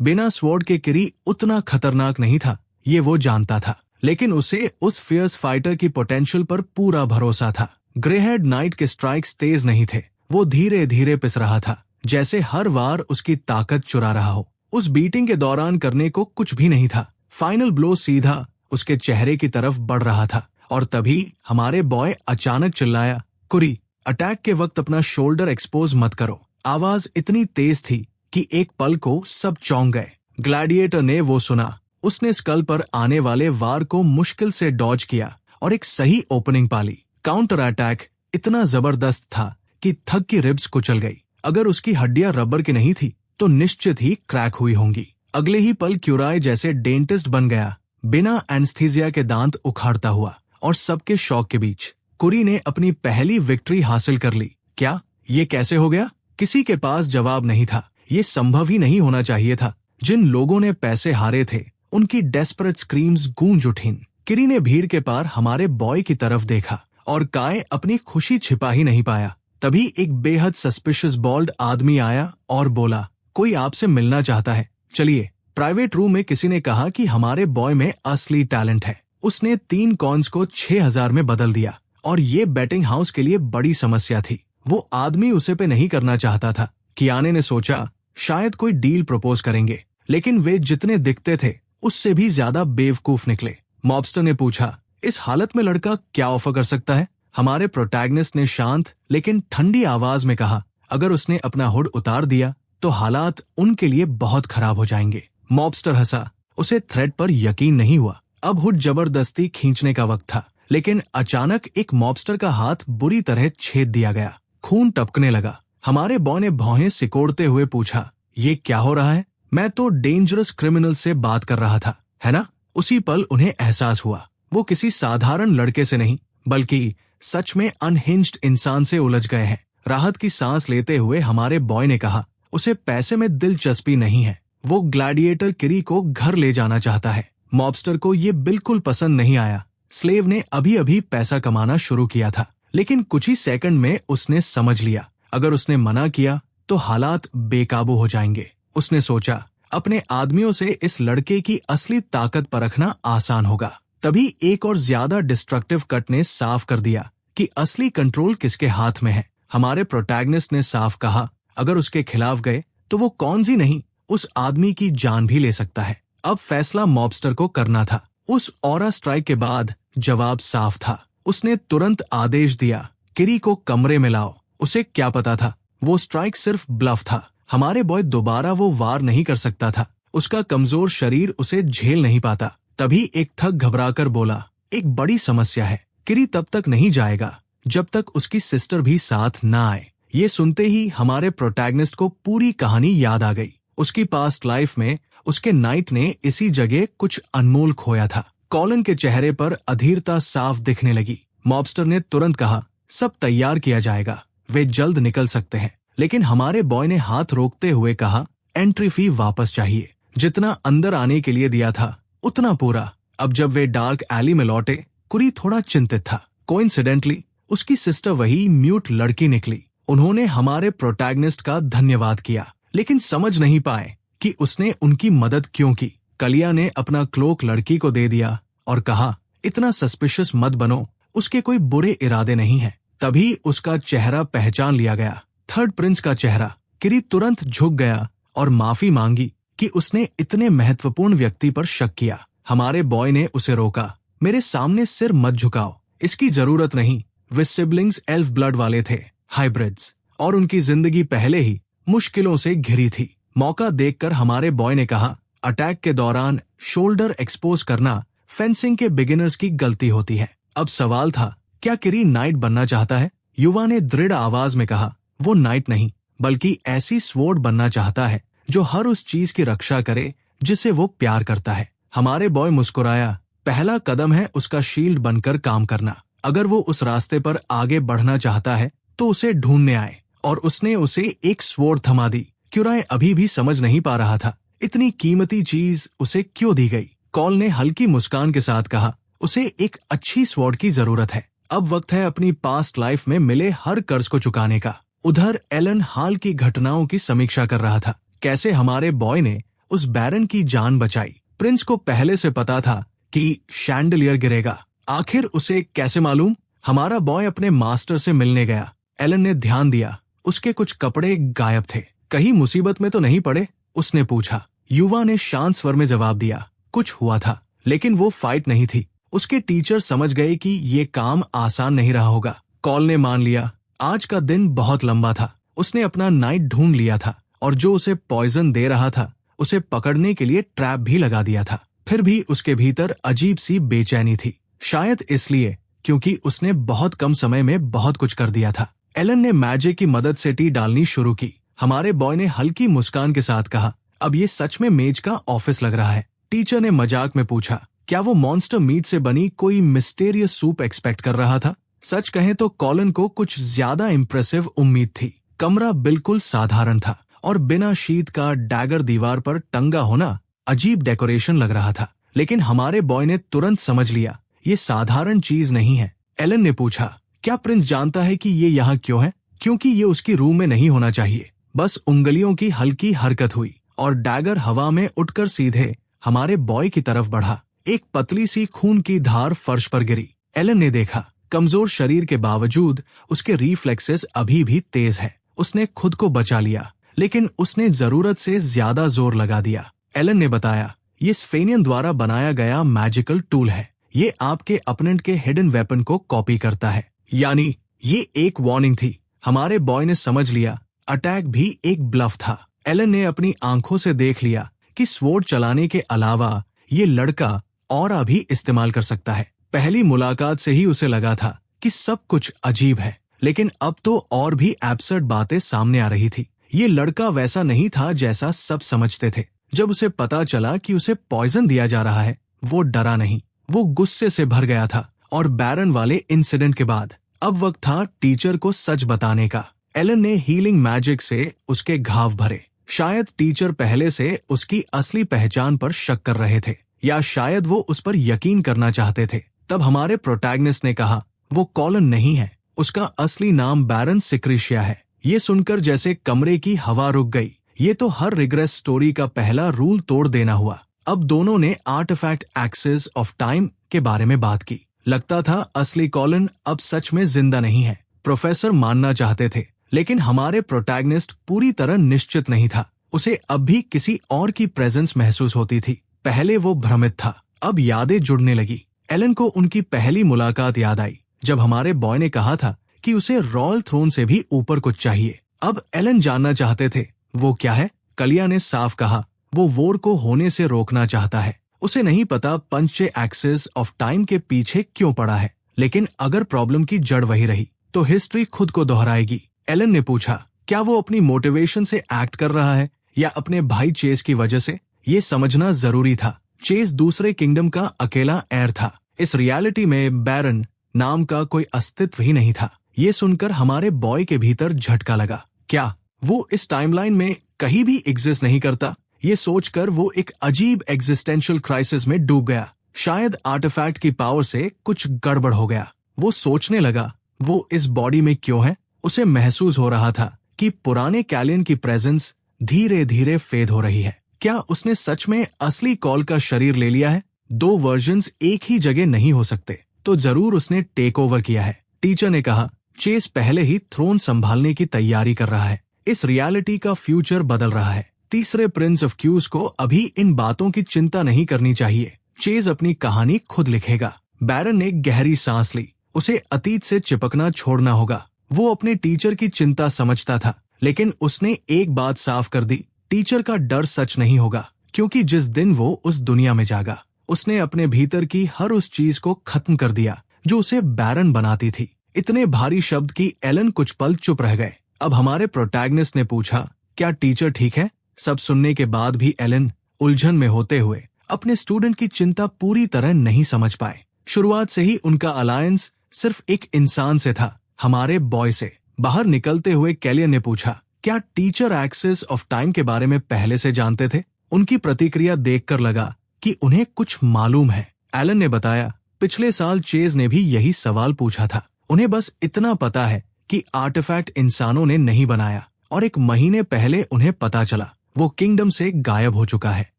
बिना स्वॉर्ड के किरी उतना खतरनाक नहीं था, ये वो जानता था, लेकिन उसे उस फियर्स फाइटर की पोटेंशियल पर पूरा भरोसा था। ग्रेहेड नाइट के स्ट्राइक्स तेज नहीं थे। वो धीरे धीरे पिस रहा था, जैसे हर वार उसकी ताकत चुरा रहा हो। उस बीटिंग के दौरान करने को कुछ भी नहीं था। फाइनल ब्लो सीधा उसके चेहरे की तरफ बढ़ रहा था और तभी हमारे बॉय अचानक चिल्लाया, कुरी, अटैक के वक्त अपना शोल्डर एक्सपोज मत करो। आवाज इतनी तेज थी कि एक पल को सब चौंक गए। ग्लैडिएटर ने वो सुना उसने स्कल पर आने वाले वार को मुश्किल से डॉज किया और एक सही ओपनिंग पाली। काउंटर अटैक इतना जबरदस्त था कि थग की रिब्स कुचल गई। अगर उसकी हड्डियां रबर की नहीं थी तो निश्चित ही क्रैक हुई होंगी। अगले ही पल क्यूराई जैसे डेंटिस्ट बन गया, बिना एनेस्थीसिया के दांत उखाड़ता हुआ। और सबके शौक के बीच कुरी ने अपनी पहली विक्ट्री हासिल कर ली। क्या ये कैसे हो गया? किसी के पास जवाब नहीं था। ये संभव ही नहीं होना चाहिए था। जिन लोगों ने पैसे हारे थे उनकी डेस्परेट स्क्रीम्स गूंज उठीं। किरी ने भीड़ के पार हमारे बॉय की तरफ देखा और काय अपनी खुशी छिपा ही नहीं पाया। तभी एक बेहद सस्पिशियस बॉल्ड आदमी आया और बोला, कोई आपसे मिलना चाहता है, चलिए। प्राइवेट रूम में किसी ने कहा कि हमारे बॉय में असली टैलेंट है। उसने 3 कॉइन्स को 6000 में बदल दिया और ये बैटिंग हाउस के लिए बड़ी समस्या थी। वो आदमी उसे पे नहीं करना चाहता था। कियाने ने सोचा शायद कोई डील प्रपोज करेंगे, लेकिन वे जितने दिखते थे उससे भी ज्यादा बेवकूफ निकले। मॉबस्टर ने पूछा, इस हालत में लड़का क्या ऑफर कर सकता है? हमारे प्रोटैगनिस्ट ने शांत लेकिन ठंडी आवाज में कहा, अगर उसने अपना हुड उतार दिया तो हालात उनके लिए बहुत खराब हो जाएंगे। मॉबस्टर हंसा। उसे थ्रेट पर यकीन नहीं हुआ। अब हुड जबरदस्ती खींचने का वक्त था, लेकिन अचानक एक मॉबस्टर का हाथ बुरी तरह छेद दिया गया। खून टपकने लगा। हमारे बॉय ने भौहें सिकोड़ते हुए पूछा, ये क्या हो रहा है? मैं तो डेंजरस क्रिमिनल से बात कर रहा था, है ना? उसी पल उन्हें एहसास हुआ वो किसी साधारण लड़के से नहीं बल्कि सच में अनहिंज्ड इंसान से उलझ गए हैं। राहत की सांस लेते हुए हमारे बॉय ने कहा, उसे पैसे में दिलचस्पी नहीं है। वो ग्लैडिएटर किरी को घर ले जाना चाहता है। मॉबस्टर को ये बिल्कुल पसंद नहीं आया। स्लेव ने अभी अभी पैसा कमाना शुरू किया था, लेकिन कुछ ही सेकंड में उसने समझ लिया अगर उसने मना किया तो हालात बेकाबू हो जाएंगे। उसने सोचा अपने आदमियों से इस लड़के की असली ताकत परखना आसान होगा। तभी एक और ज्यादा डिस्ट्रक्टिव कट ने साफ कर दिया कि असली कंट्रोल किसके हाथ में है। हमारे प्रोटैगनिस्ट ने साफ कहा, अगर उसके खिलाफ गए तो वो कौन सी नहीं उस आदमी की जान भी ले सकता है। अब फैसला मॉबस्टर को करना था। उस ऑरा स्ट्राइक के बाद जवाब साफ था। उसने तुरंत आदेश दिया, किरी को कमरे में लाओ। उसे क्या पता था वो स्ट्राइक सिर्फ ब्लफ था। हमारे बॉय दोबारा वो वार नहीं कर सकता था। उसका कमजोर शरीर उसे झेल नहीं पाता। तभी एक थग घबराकर बोला, एक बड़ी समस्या है। किरी तब तक नहीं जाएगा जब तक उसकी सिस्टर भी साथ ना आए। ये सुनते ही हमारे प्रोटैगनिस्ट को पूरी कहानी याद आ गई। उसकी पास्ट लाइफ में उसके नाइट ने इसी जगह कुछ अनमोल खोया था। कॉलिन के चेहरे पर अधीरता साफ दिखने लगी। मॉबस्टर ने तुरंत कहा, सब तैयार किया जाएगा, वे जल्द निकल सकते हैं। लेकिन हमारे बॉय ने हाथ रोकते हुए कहा, एंट्री फी वापस चाहिए। जितना अंदर आने के लिए दिया था उतना पूरा। अब जब वे डार्क एली में लौटे, कुरी थोड़ा चिंतित था। कोइंसिडेंटली उसकी सिस्टर वही म्यूट लड़की निकली। उन्होंने हमारे प्रोटैगनिस्ट का धन्यवाद किया, लेकिन समझ नहीं पाए कि उसने उनकी मदद क्यों की। कलिया ने अपना क्लोक लड़की को दे दिया और कहा, इतना सस्पिशियस मत बनो, उसके कोई बुरे इरादे नहीं है। तभी उसका चेहरा पहचान लिया गया, थर्ड प्रिंस का चेहरा। किरी तुरंत झुक गया और माफी मांगी कि उसने इतने महत्वपूर्ण व्यक्ति पर शक किया। हमारे बॉय ने उसे रोका, मेरे सामने सिर मत झुकाओ, इसकी जरूरत नहीं। वे सिबलिंग्स एल्फ ब्लड वाले थे, हाइब्रिड्स, और उनकी जिंदगी पहले ही मुश्किलों से घिरी थी। मौका देखकर हमारे बॉय ने कहा, अटैक के दौरान शोल्डर एक्सपोज करना फेंसिंग के बिगिनर्स की गलती होती है। अब सवाल था, क्या किरी नाइट बनना चाहता है? युवा ने दृढ़ आवाज में कहा, वो नाइट नहीं बल्कि ऐसी स्वॉर्ड बनना चाहता है जो हर उस चीज की रक्षा करे जिसे वो प्यार करता है। हमारे बॉय मुस्कुराया, पहला कदम है उसका शील्ड बनकर काम करना। अगर वो उस रास्ते पर आगे बढ़ना चाहता है तो उसे ढूंढने आए। और उसने उसे एक स्वॉर्ड थमा दी। क्यूराई अभी भी समझ नहीं पा रहा था इतनी कीमती चीज उसे क्यों दी गई। कॉल ने हल्की मुस्कान के साथ कहा, उसे एक अच्छी स्वॉर्ड की जरूरत है। अब वक्त है अपनी पास्ट लाइफ में मिले हर कर्ज को चुकाने का। उधर एलन हाल की घटनाओं की समीक्षा कर रहा था, कैसे हमारे बॉय ने उस बैरन की जान बचाई। प्रिंस को पहले से पता था कि शैंडलियर गिरेगा। आखिर उसे कैसे मालूम? हमारा बॉय अपने मास्टर से मिलने गया। एलन ने ध्यान दिया, उसके कुछ कपड़े गायब थे। कहीं मुसीबत में तो नहीं पड़े? उसने पूछा। युवा ने शांत स्वर में जवाब दिया, कुछ हुआ था, लेकिन वो फाइट नहीं थी। उसके टीचर समझ गए कि ये काम आसान नहीं रहा होगा। कॉल ने मान लिया, आज का दिन बहुत लंबा था। उसने अपना नाइट ढूंढ लिया था और जो उसे पॉइजन दे रहा था उसे पकड़ने के लिए ट्रैप भी लगा दिया था। फिर भी उसके भीतर अजीब सी बेचैनी थी। शायद इसलिए क्योंकि उसने बहुत कम समय में बहुत कुछ कर दिया था। एलन ने मैजिक की मदद से टी डालनी शुरू की। हमारे बॉय ने हल्की मुस्कान के साथ कहा, अब ये सच में मेज का ऑफिस लग रहा है। टीचर ने मजाक में पूछा, क्या वो मॉन्स्टर मीट से बनी कोई मिस्टेरियस सूप एक्सपेक्ट कर रहा था? सच कहें तो कॉलिन को कुछ ज्यादा इम्प्रेसिव उम्मीद थी। कमरा बिल्कुल साधारण था और बिना शीट का डैगर दीवार पर टंगा होना अजीब डेकोरेशन लग रहा था। लेकिन हमारे बॉय ने तुरंत समझ लिया, ये साधारण चीज नहीं है। एलन ने पूछा, क्या प्रिंस जानता है कि ये यहाँ क्यों है? क्योंकि ये उसकी रूम में नहीं होना चाहिए। बस उंगलियों की हल्की हरकत हुई और डैगर हवा में उठकर सीधे हमारे बॉय की तरफ बढ़ा। एक पतली सी खून की धार फर्श पर गिरी। एलन ने देखा, कमजोर शरीर के बावजूद उसके रिफ्लेक्सेस अभी भी तेज है। उसने खुद को बचा लिया, लेकिन उसने जरूरत से ज्यादा जोर लगा दिया। एलन ने बताया, ये स्फेनियन द्वारा बनाया गया मैजिकल टूल है। ये आपके अपोनेंट के हिडन वेपन को कॉपी करता है। यानी ये एक वार्निंग थी। हमारे बॉय ने समझ लिया, अटैक भी एक ब्लफ था। एलन ने अपनी आंखों से देख लिया कि स्वॉर्ड चलाने के अलावा ये लड़का और भी इस्तेमाल कर सकता है। पहली मुलाकात से ही उसे लगा था कि सब कुछ अजीब है, लेकिन अब तो और भी एब्सर्ड बातें सामने आ रही थी। ये लड़का वैसा नहीं था जैसा सब समझते थे। जब उसे पता चला कि उसे पॉइजन दिया जा रहा है, वो डरा नहीं, वो गुस्से से भर गया था। और बैरन वाले इंसिडेंट के बाद अब वक्त था टीचर को सच बताने का। एलन ने हीलिंग मैजिक से उसके घाव भरे। शायद टीचर पहले से उसकी असली पहचान पर शक कर रहे थे, या शायद वो उस पर यकीन करना चाहते थे। तब हमारे प्रोटैगनिस्ट ने कहा, वो कॉलिन नहीं है, उसका असली नाम बैरन सिक्रिशिया है। ये सुनकर जैसे कमरे की हवा रुक गई। ये तो हर रिग्रेस स्टोरी का पहला रूल तोड़ देना हुआ। अब दोनों ने आर्टिफैक्ट एक्सेस ऑफ टाइम के बारे में बात की। लगता था असली कॉलिन अब सच में जिंदा नहीं है। प्रोफेसर मानना चाहते थे, लेकिन हमारे प्रोटैगनिस्ट पूरी तरह निश्चित नहीं था। उसे अब भी किसी और की प्रेजेंस महसूस होती थी। पहले वो भ्रमित था, अब यादें जुड़ने लगी। एलन को उनकी पहली मुलाकात याद आई, जब हमारे बॉय ने कहा था कि उसे रॉयल थ्रोन से भी ऊपर कुछ चाहिए। अब एलन जानना चाहते थे, वो क्या है? कलिया ने साफ कहा, वो वॉर को होने से रोकना चाहता है। उसे नहीं पता पंचे एक्सेस ऑफ टाइम के पीछे क्यों पड़ा है, लेकिन अगर प्रॉब्लम की जड़ वही रही तो हिस्ट्री खुद को दोहराएगी। एलन ने पूछा, क्या वो अपनी मोटिवेशन से एक्ट कर रहा है या अपने भाई चेस की वजह से? ये समझना जरूरी था। चेस दूसरे किंगडम का अकेला एयर था। इस रियलिटी में बैरन नाम का कोई अस्तित्व ही नहीं था। ये सुनकर हमारे बॉय के भीतर झटका लगा। क्या वो इस टाइमलाइन में कहीं भी एग्जिस्ट नहीं करता? ये सोचकर वो एक अजीब एग्जिस्टेंशियल क्राइसिस में डूब गया। शायद आर्टिफैक्ट की पावर से कुछ गड़बड़ हो गया। वो सोचने लगा, वो इस बॉडी में क्यों है? उसे महसूस हो रहा था कि पुराने कैलियन की प्रेजेंस धीरे धीरे फेड हो रही है। क्या उसने सच में असली कॉल का शरीर ले लिया है? दो वर्जन्स एक ही जगह नहीं हो सकते, तो जरूर उसने टेक ओवर किया है। टीचर ने कहा, चेस पहले ही थ्रोन संभालने की तैयारी कर रहा है। इस रियलिटी का फ्यूचर बदल रहा है। तीसरे प्रिंस ऑफ क्यूज को अभी इन बातों की चिंता नहीं करनी चाहिए। चेस अपनी कहानी खुद लिखेगा। बैरन ने गहरी सांस ली। उसे अतीत से चिपकना छोड़ना होगा। वो अपने टीचर की चिंता समझता था, लेकिन उसने एक बात साफ कर दी, टीचर का डर सच नहीं होगा, क्योंकि जिस दिन वो उस दुनिया में जागा, उसने अपने भीतर की हर उस चीज को खत्म कर दिया जो उसे बैरन बनाती थी। इतने भारी शब्द कि एलन कुछ पल चुप रह गए। अब हमारे प्रोटैगनिस्ट ने पूछा, क्या टीचर ठीक है? सब सुनने के बाद भी एलन उलझन में होते हुए अपने स्टूडेंट की चिंता पूरी तरह नहीं समझ पाए। शुरुआत से ही उनका अलायंस सिर्फ एक इंसान से था, हमारे बॉय से। बाहर निकलते हुए कैलियन ने पूछा, क्या टीचर एक्सेस ऑफ टाइम के बारे में पहले से जानते थे? उनकी प्रतिक्रिया देखकर लगा कि उन्हें कुछ मालूम है। एलन ने बताया, पिछले साल चेज ने भी यही सवाल पूछा था। उन्हें बस इतना पता है कि आर्टिफैक्ट इंसानों ने नहीं बनाया, और एक महीने पहले उन्हें पता चला वो किंगडम से गायब हो चुका है।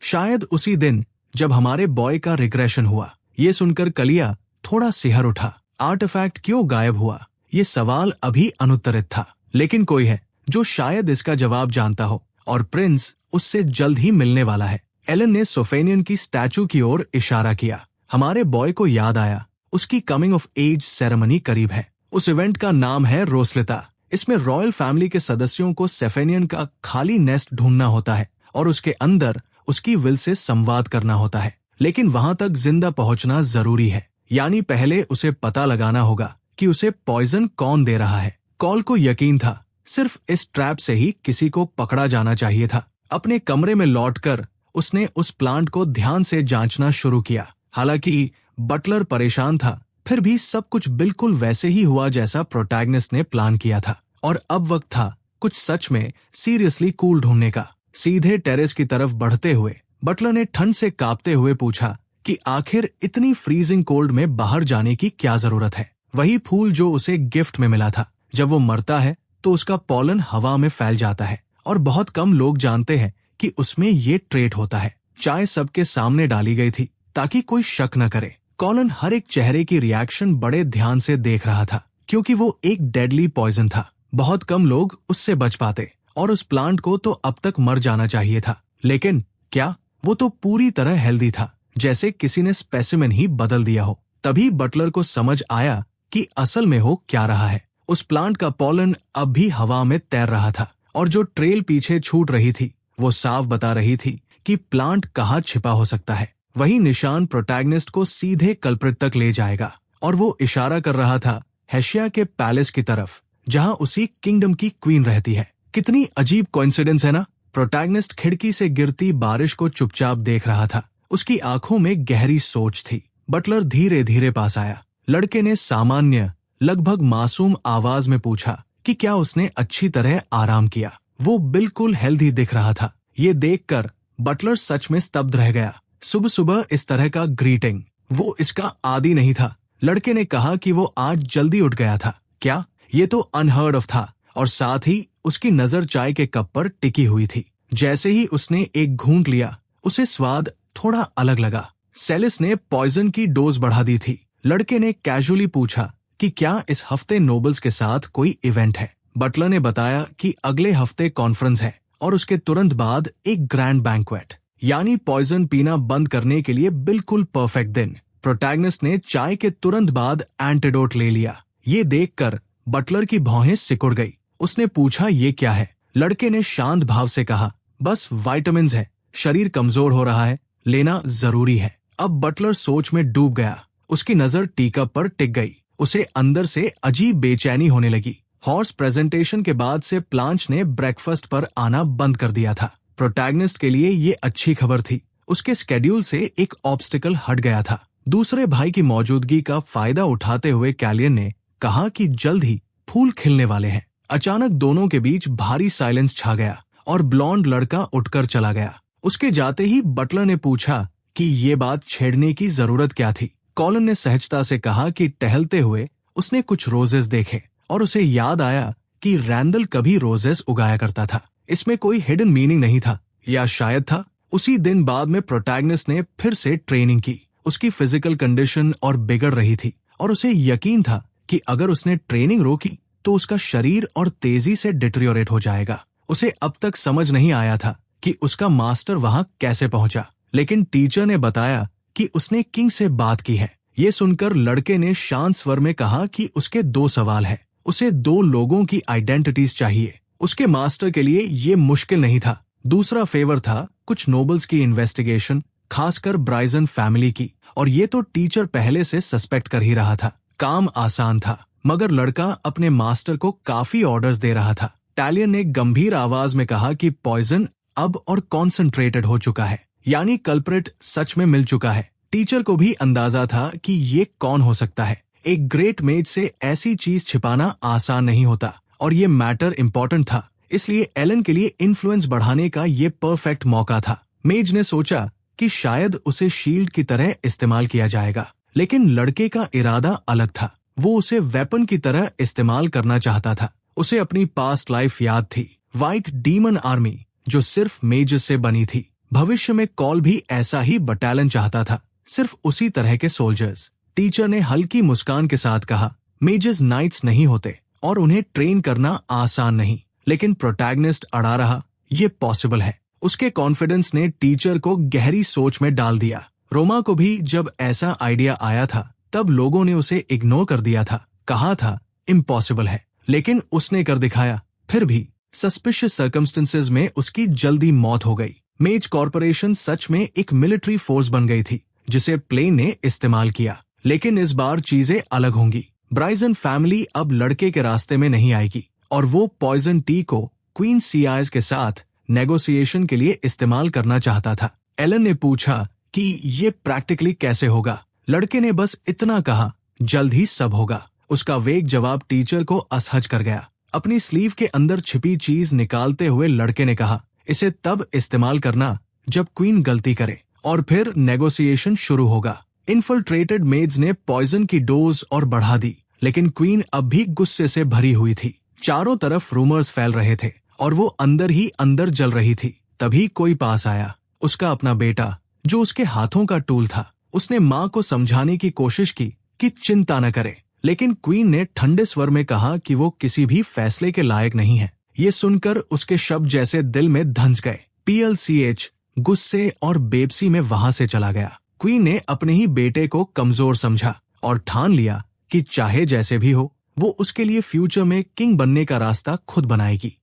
शायद उसी दिन जब हमारे बॉय का रिग्रेशन हुआ। ये सुनकर कलिया थोड़ा सिहर उठा। आर्टिफैक्ट क्यों गायब हुआ? ये सवाल अभी अनुत्तरित था, लेकिन कोई है जो शायद इसका जवाब जानता हो, और प्रिंस उससे जल्द ही मिलने वाला है। एलन ने सोफेनियन की स्टैचू की ओर इशारा किया। हमारे बॉय को याद आया, उसकी कमिंग ऑफ एज सेरेमनी करीब है। उस इवेंट का नाम है रोसलिता। इसमें रॉयल फैमिली के सदस्यों को सेफेनियन का खाली नेस्ट ढूंढना होता है और उसके अंदर उसकी विल से संवाद करना होता है। लेकिन वहां तक जिंदा पहुंचना जरूरी है, यानी पहले उसे पता लगाना होगा कि उसे पॉइजन कौन दे रहा है। कॉल को यकीन था सिर्फ इस ट्रैप से ही किसी को पकड़ा जाना चाहिए था। अपने कमरे में लौटकर उसने उस प्लांट को ध्यान से जांचना शुरू किया। हालांकि बटलर परेशान था, फिर भी सब कुछ बिल्कुल वैसे ही हुआ जैसा प्रोटैगनिस्ट ने प्लान किया था। और अब वक्त था कुछ सच में सीरियसली कूल ढूंढने का। सीधे टेरेस की तरफ बढ़ते हुए बटलर ने ठंड से कांपते हुए पूछा कि आखिर इतनी फ्रीजिंग कोल्ड में बाहर जाने की क्या जरूरत है। वही फूल जो उसे गिफ्ट में मिला था। जब वो मरता है तो उसका पॉलन हवा में फैल जाता है और बहुत कम लोग जानते हैं कि उसमें ये ट्रेट होता है। चाय सबके सामने डाली गई थी ताकि कोई शक न करे। कॉलन हर एक चेहरे की रिएक्शन बड़े ध्यान से देख रहा था, क्योंकि वो एक डेडली पॉइजन था। बहुत कम लोग उससे बच पाते और उस प्लांट को तो अब तक मर जाना चाहिए था। लेकिन क्या वो तो पूरी तरह हेल्दी था, जैसे किसी ने स्पेसिमेन ही बदल दिया हो। तभी बटलर को समझ आया कि असल में हो क्या रहा है। उस प्लांट का पॉलन अब भी हवा में तैर रहा था और जो ट्रेल पीछे छूट रही थी वो साफ बता रही थी कि प्लांट कहाँ छिपा हो सकता है। वही निशान प्रोटैगनिस्ट को सीधे कल्प्रिट तक ले जाएगा और वो इशारा कर रहा था हेशिया के पैलेस की तरफ, जहां उसी किंगडम की क्वीन रहती है। कितनी अजीब कोइंसिडेंस है ना। प्रोटैगनिस्ट खिड़की से गिरती बारिश को चुपचाप देख रहा था। उसकी आंखों में गहरी सोच थी। बटलर धीरे धीरे पास आया। लड़के ने सामान्य, लगभग मासूम आवाज में पूछा कि क्या उसने अच्छी तरह आराम किया। वो बिल्कुल हेल्दी दिख रहा था। ये देखकर बटलर सच में स्तब्ध रह गया। सुबह सुबह इस तरह का ग्रीटिंग, वो इसका आदी नहीं था। लड़के ने कहा कि वो आज जल्दी उठ गया था। क्या ये तो अनहर्ड ऑफ था। और साथ ही उसकी नजर चाय के कप पर टिकी हुई थी। जैसे ही उसने एक घूंट लिया, उसे स्वाद थोड़ा अलग लगा। सेलिस ने पॉइजन की डोज बढ़ा दी थी। लड़के ने कैजुअली पूछा कि क्या इस हफ्ते नोबल्स के साथ कोई इवेंट है। बटलर ने बताया कि अगले हफ्ते कॉन्फ्रेंस है और उसके तुरंत बाद एक ग्रैंड बैंक्वेट, यानी पॉइजन पीना बंद करने के लिए बिल्कुल परफेक्ट दिन। प्रोटैगनिस्ट ने चाय के तुरंत बाद एंटीडोट ले लिया। ये देखकर बटलर की भौहें सिकुड़ गई। उसने पूछा ये क्या है। लड़के ने शांत भाव से कहा बस विटामिन्स है, शरीर कमजोर हो रहा है, लेना जरूरी है। अब बटलर सोच में डूब गया। उसकी नजर टीकप पर टिक गई। उसे अंदर से अजीब बेचैनी होने लगी। हॉर्स प्रेजेंटेशन के बाद से प्लांच ने ब्रेकफास्ट पर आना बंद कर दिया था। प्रोटैगनिस्ट के लिए ये अच्छी खबर थी। उसके स्केड्यूल से एक ऑब्स्टिकल हट गया था। दूसरे भाई की मौजूदगी का फायदा उठाते हुए कैलियन ने कहा कि जल्द ही फूल खिलने वाले हैं। अचानक दोनों के बीच भारी साइलेंस छा गया और ब्लॉन्ड लड़का उठकर चला गया। उसके जाते ही बटलर ने पूछा कि ये बात छेड़ने की जरूरत क्या थी। कॉलन ने सहजता से कहा कि टहलते हुए उसने कुछ रोजेस देखे और उसे याद आया कि रैंडल कभी रोजेस उगाया करता था। इसमें कोई हिडन मीनिंग नहीं था, या शायद था। उसी दिन बाद में प्रोटैगनिस्ट ने फिर से ट्रेनिंग की। उसकी फिजिकल कंडीशन और बिगड़ रही थी और उसे यकीन था कि अगर उसने ट्रेनिंग रोकी तो उसका शरीर और तेजी से डिटेरियोरेट हो जाएगा। उसे अब तक समझ नहीं आया था कि उसका मास्टर वहां कैसे पहुंचा, लेकिन टीचर ने बताया कि उसने किंग से बात की है। ये सुनकर लड़के ने शांत स्वर में कहा कि उसके 2 सवाल है। उसे 2 लोगों की आइडेंटिटीज चाहिए। उसके मास्टर के लिए ये मुश्किल नहीं था। दूसरा फेवर था कुछ नोबल्स की इन्वेस्टिगेशन, खासकर ब्राइजन फैमिली की, और ये तो टीचर पहले से सस्पेक्ट कर ही रहा था। काम आसान था, मगर लड़का अपने मास्टर को काफी ऑर्डर्स दे रहा था। टैलियन ने गंभीर आवाज में कहा कि पॉइजन अब और कॉन्सेंट्रेटेड हो चुका है, यानी कल्प्रिट सच में मिल चुका है। टीचर को भी अंदाजा था कि ये कौन हो सकता है। एक ग्रेट मेज से ऐसी चीज छिपाना आसान नहीं होता और ये मैटर इम्पोर्टेंट था, इसलिए एलन के लिए इन्फ्लुएंस बढ़ाने का ये परफेक्ट मौका था। मेज ने सोचा कि शायद उसे शील्ड की तरह इस्तेमाल किया जाएगा, लेकिन लड़के का इरादा अलग था। वो उसे वेपन की तरह इस्तेमाल करना चाहता था। उसे अपनी पास्ट लाइफ याद थी, व्हाइट डीमन आर्मी जो सिर्फ मेजेस से बनी थी। भविष्य में कॉल भी ऐसा ही बटालियन चाहता था, सिर्फ उसी तरह के सोल्जर्स। टीचर ने हल्की मुस्कान के साथ कहा, मेजेस नाइट्स नहीं होते और उन्हें ट्रेन करना आसान नहीं। लेकिन प्रोटैगनिस्ट अड़ा रहा, ये पॉसिबल है। उसके कॉन्फिडेंस ने टीचर को गहरी सोच में डाल दिया। रोमा को भी जब ऐसा आइडिया आया था तब लोगों ने उसे इग्नोर कर दिया था, कहा था इम्पॉसिबल है, लेकिन उसने कर दिखाया। फिर भी सस्पिशियस सर्कमस्टेंसेस में उसकी जल्दी मौत हो गई। मेज कॉर्पोरेशन सच में एक मिलिट्री फोर्स बन गई थी, जिसे प्लेन ने इस्तेमाल किया, लेकिन इस बार चीजें अलग होंगी। ब्राइसन फैमिली अब लड़के के रास्ते में नहीं आएगी और वो पॉइजन टी को क्वीन सीआईज के साथ नेगोशिएशन के लिए इस्तेमाल करना चाहता था। एलन ने पूछा कि ये प्रैक्टिकली कैसे होगा। लड़के ने बस इतना कहा, जल्द ही सब होगा। उसका वेग जवाब टीचर को असहज कर गया। अपनी स्लीव के अंदर छिपी चीज निकालते हुए लड़के ने कहा, इसे तब इस्तेमाल करना जब क्वीन गलती करे और फिर नेगोशिएशन शुरू होगा। इन्फिल्ट्रेटेड मेड्स ने पॉइजन की डोज और बढ़ा दी, लेकिन क्वीन अब भी गुस्से से भरी हुई थी। चारों तरफ रूमर्स फैल रहे थे और वो अंदर ही अंदर जल रही थी। तभी कोई पास आया, उसका अपना बेटा, जो उसके हाथों का टूल था। उसने माँ को समझाने की कोशिश की कि चिंता न करे, लेकिन क्वीन ने ठंडे स्वर में कहा कि वो किसी भी फैसले के लायक नहीं है। ये सुनकर उसके शब्द जैसे दिल में धंस गए। PLCH गुस्से और बेबसी में वहां से चला गया। क्वीन ने अपने ही बेटे को कमजोर समझा और ठान लिया कि चाहे जैसे भी हो, वो उसके लिए फ्यूचर में किंग बनने का रास्ता खुद बनाएगी।